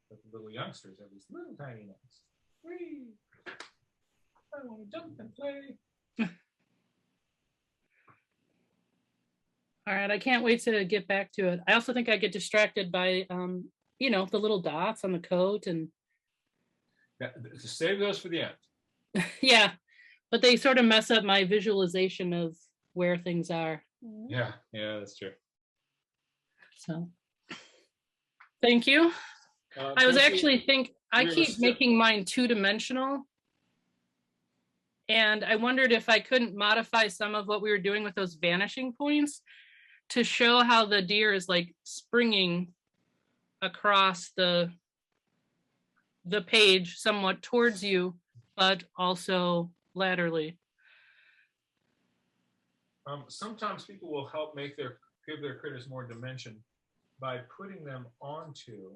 But the little youngsters have these little tiny necks. Whee! I want to jump and play. All right, I can't wait to get back to it. I also think I get distracted by, you know, the little dots on the coat and Yeah, save those for the end. yeah, but they sort of mess up my visualization of where things are. Yeah, that's true. So, thank you. I was actually I keep making mine two-dimensional. And I wondered if I couldn't modify some of what we were doing with those vanishing points to show how the deer is like springing across the page somewhat towards you, but also laterally. Sometimes people will help give their critters more dimension by putting them onto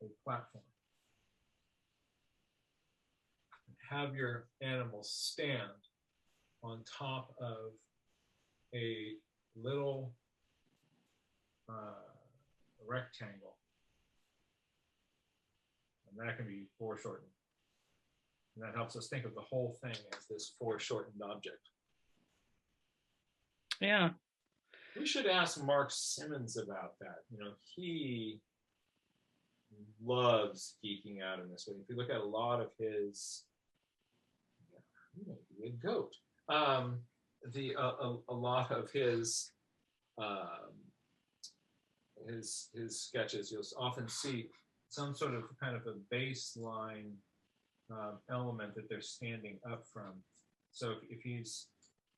a platform. Have your animal stand on top of a little rectangle. And that can be foreshortened. And that helps us think of the whole thing as this foreshortened object. Yeah. We should ask Mark Simmons about that. You know, he loves geeking out in this way. If you look at a lot of his, he may be a goat. A lot of his sketches, you'll often see some sort of kind of a baseline element that they're standing up from. So if he's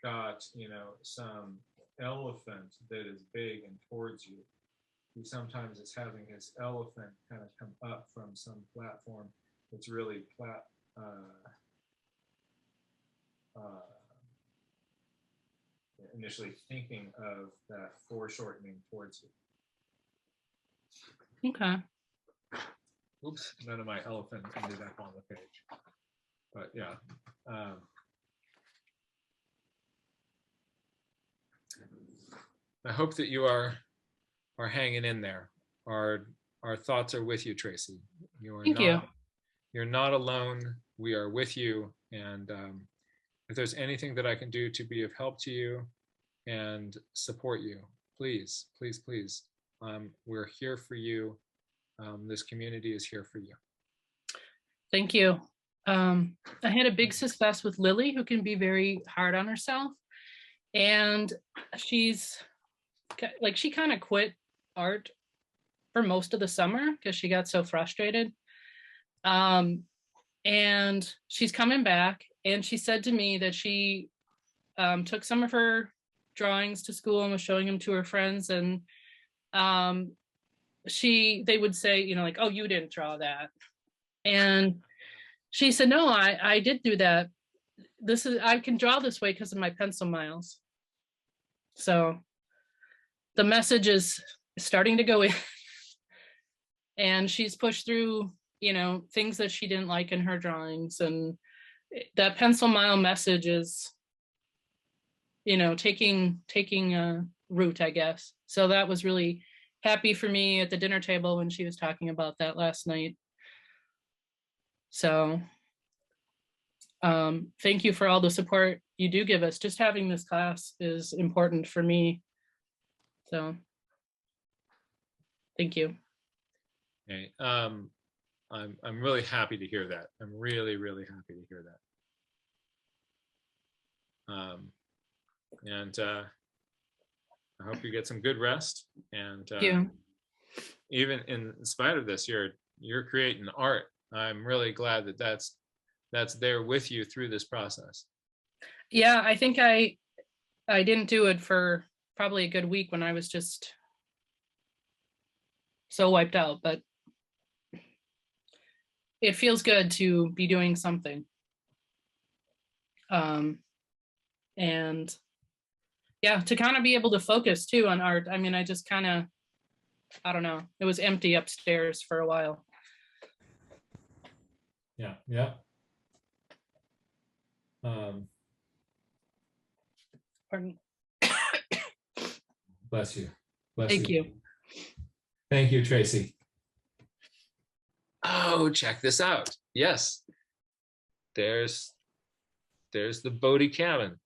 got, you know, some elephant that is big and towards you, he sometimes is having his elephant kind of come up from some platform that's really flat. Initially thinking of that foreshortening towards you. Okay. Oops, none of my elephant ended up on the page. But yeah. I hope that you are hanging in there. Our thoughts are with you, Tracy. Thank you. You're not alone. We are with you. And if there's anything that I can do to be of help to you and support you, please, please, please. We're here for you. This community is here for you. Thank you. I had a big success with Lily, who can be very hard on herself. And she's like, she kind of quit art for most of the summer because she got so frustrated. And she's coming back, and she said to me that she took some of her drawings to school and was showing them to her friends, and they would say, you know, like, oh, you didn't draw that. And she said, no, I did do that. I can draw this way because of my pencil miles. So the message is starting to go in. And she's pushed through, you know, things that she didn't like in her drawings. And that pencil mile message is, you know, taking root, I guess. So that was really happy for me at the dinner table when she was talking about that last night. So thank you for all the support you do give us. Just having this class is important for me. So thank you. Okay. I'm really happy to hear that. I'm really, really happy to hear that. And I hope you get some good rest. And Thank you. even in spite of this, you're creating art. I'm really glad that that's there with you through this process. Yeah, I think I didn't do it for probably a good week when I was just so wiped out, but it feels good to be doing something. And yeah, to kind of be able to focus too on art. I mean, I just kind of, I don't know, it was empty upstairs for a while. Yeah, yeah. Pardon. Bless you. Bless Thank you. Thank you, Tracy. Oh, check this out. Yes. There's the Bodhi cabin.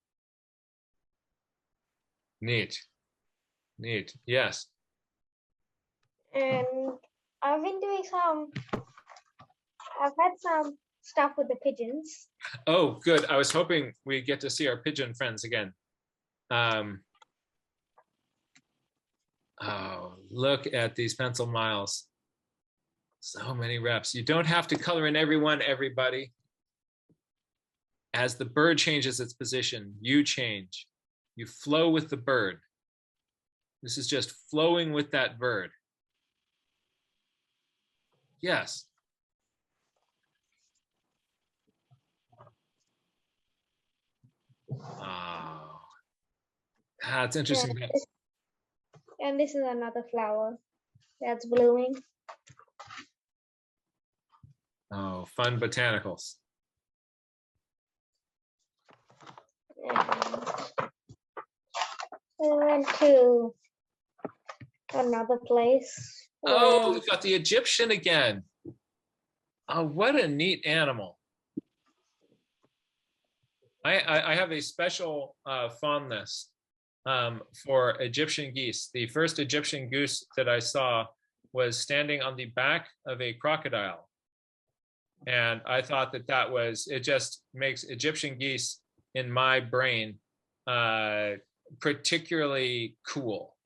Neat. Neat. Yes. And I've been doing I've had some stuff with the pigeons. Oh, good. I was hoping we get to see our pigeon friends again. Oh, look at these pencil miles. So many reps. You don't have to color in every one, everybody. As the bird changes its position, you change. You flow with the bird. This is just flowing with that bird. Yes. Oh, it's interesting. And this is another flower that's blooming. Oh, fun botanicals. And we went to another place. Oh, where- we've got the Egyptian again. Oh, what a neat animal. I have a special fondness for Egyptian geese. The first Egyptian goose that I saw was standing on the back of a crocodile. And I thought that was, it just makes Egyptian geese in my brain particularly cool.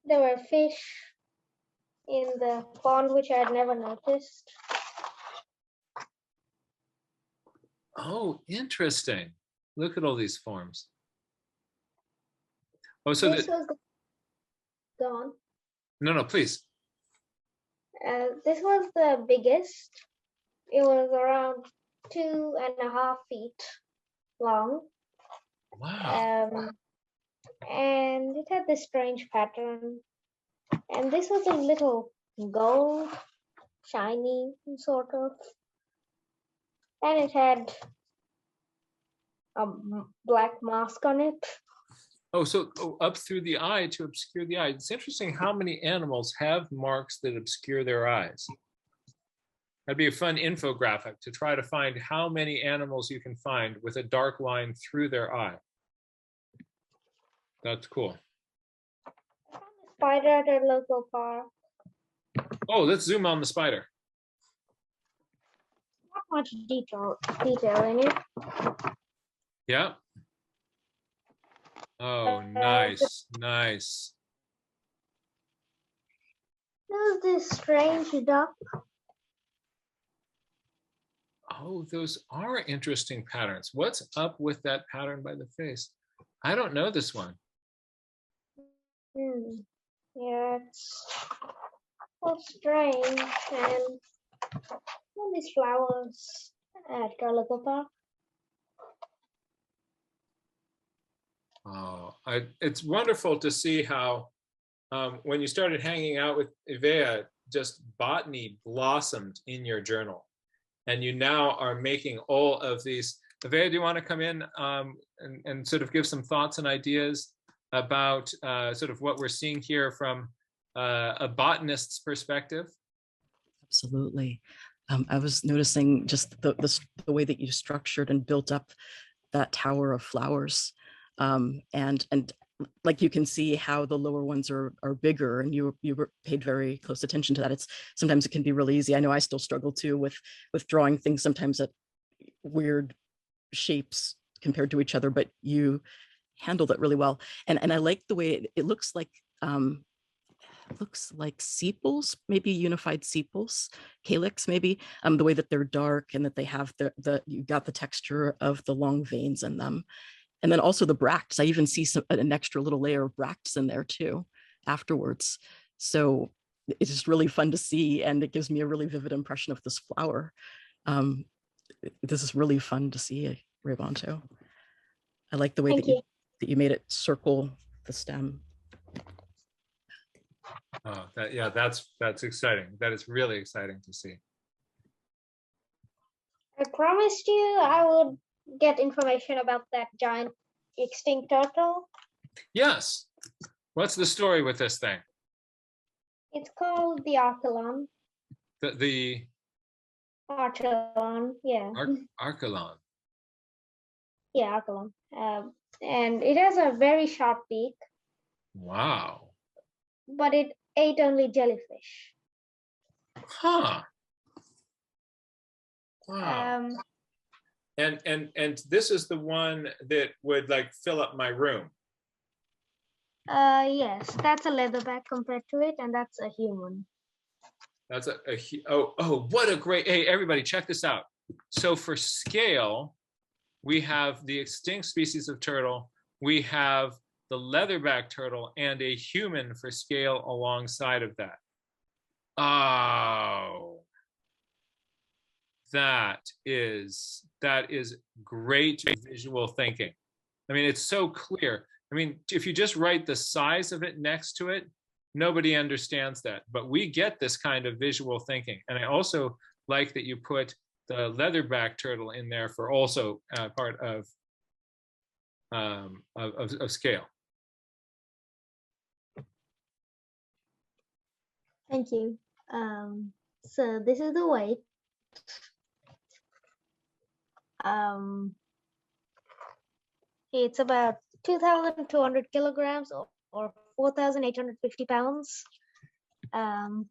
There were fish in the pond, which I had never noticed. Oh, interesting. Look at all these forms. Oh, so This was gone. no, please. This was the biggest. It was around 2.5 feet long. Wow. And it had this strange pattern. And this was a little gold, shiny sort of. And it had a black mask on it. Oh, so up through the eye to obscure the eye. It's interesting how many animals have marks that obscure their eyes. That'd be a fun infographic to try to find how many animals you can find with a dark line through their eye. That's cool. I found a spider at a local park. Oh, let's zoom on the spider. Not much detail in it. Yeah. Oh, nice, nice. There's this strange duck. Oh, those are interesting patterns. What's up with that pattern by the face? I don't know this one. Yeah, it's so strange. And all these flowers at Carpal Park. Oh, it's wonderful to see how when you started hanging out with Ivea, just botany blossomed in your journal. And you now are making all of these. Ivea, do you want to come in and sort of give some thoughts and ideas about sort of what we're seeing here from a botanist's perspective? Absolutely. I was noticing just the way that you structured and built up that tower of flowers. And like you can see how the lower ones are bigger, and you were paid very close attention to that. It's sometimes it can be really easy. I know I still struggle too with drawing things sometimes at weird shapes compared to each other, but you handled it really well. And I like the way it looks like looks like sepals, maybe unified sepals, calyx maybe, the way that they're dark and that they have you got the texture of the long veins in them. And then also the bracts. I even see an extra little layer of bracts in there too afterwards. So it's just really fun to see, and it gives me a really vivid impression of this flower. This is really fun to see, Rayvonto. I like the way Thank that you made it circle the stem. Oh, yeah, that's exciting. That is really exciting to see. I promised you I would get information about that giant extinct turtle. Yes. What's the story with this thing? It's called the Archelon. The Archelon, yeah. Archelon. Yeah, Archelon. And it has a very sharp beak, Wow. but it ate only jellyfish. Huh. Wow. And this is the one that would like fill up my room. Yes, that's a leatherback compared to it, and that's a human. That's oh, what a great, hey, everybody, check this out. So for scale, we have the extinct species of turtle, we have the leatherback turtle, and a human for scale alongside of that. Oh, that is great visual thinking. I mean, it's so clear. I mean, if you just write the size of it next to it, nobody understands that, but we get this kind of visual thinking. And I also like that you put the leatherback turtle in there for also part of scale. Thank you. So this is the weight. It's about 2,200 kilograms or 4,850 pounds. And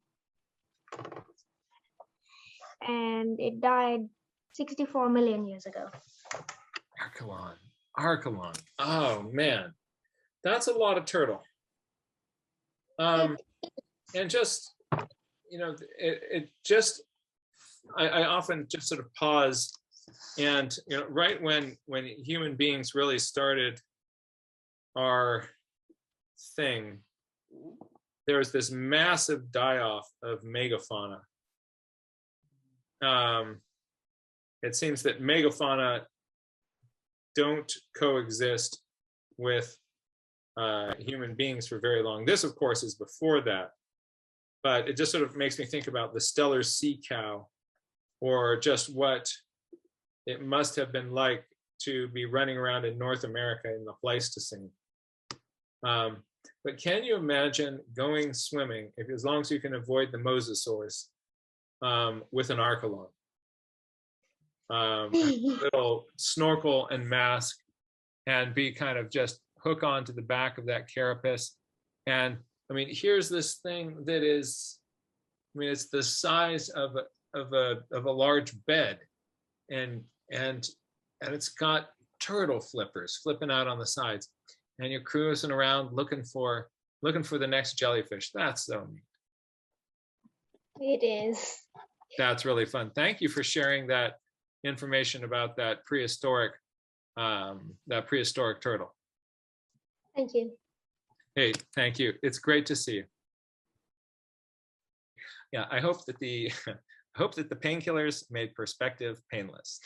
it died 64 million years ago. Archelon. Oh man, that's a lot of turtle. And just, you know, it just, I often just sort of pause, and you know, right when human beings really started our thing, there was this massive die-off of megafauna. It seems that megafauna don't coexist with human beings for very long. This, of course, is before that, but it just sort of makes me think about the stellar sea cow, or just what it must have been like to be running around in North America in the Pleistocene. But can you imagine going swimming, as long as you can avoid the mosasaurs, with an Archelon? Little snorkel and mask, and be kind of just hook onto the back of that carapace. And I mean, here's this thing that is, I mean, it's the size of a large bed, and it's got turtle flippers flipping out on the sides, and you're cruising around looking for the next jellyfish. That's so neat. It is. That's really fun. Thank you for sharing that information about that prehistoric turtle. Thank you. Hey, thank you. It's great to see you. Yeah, I hope that the painkillers made perspective painless.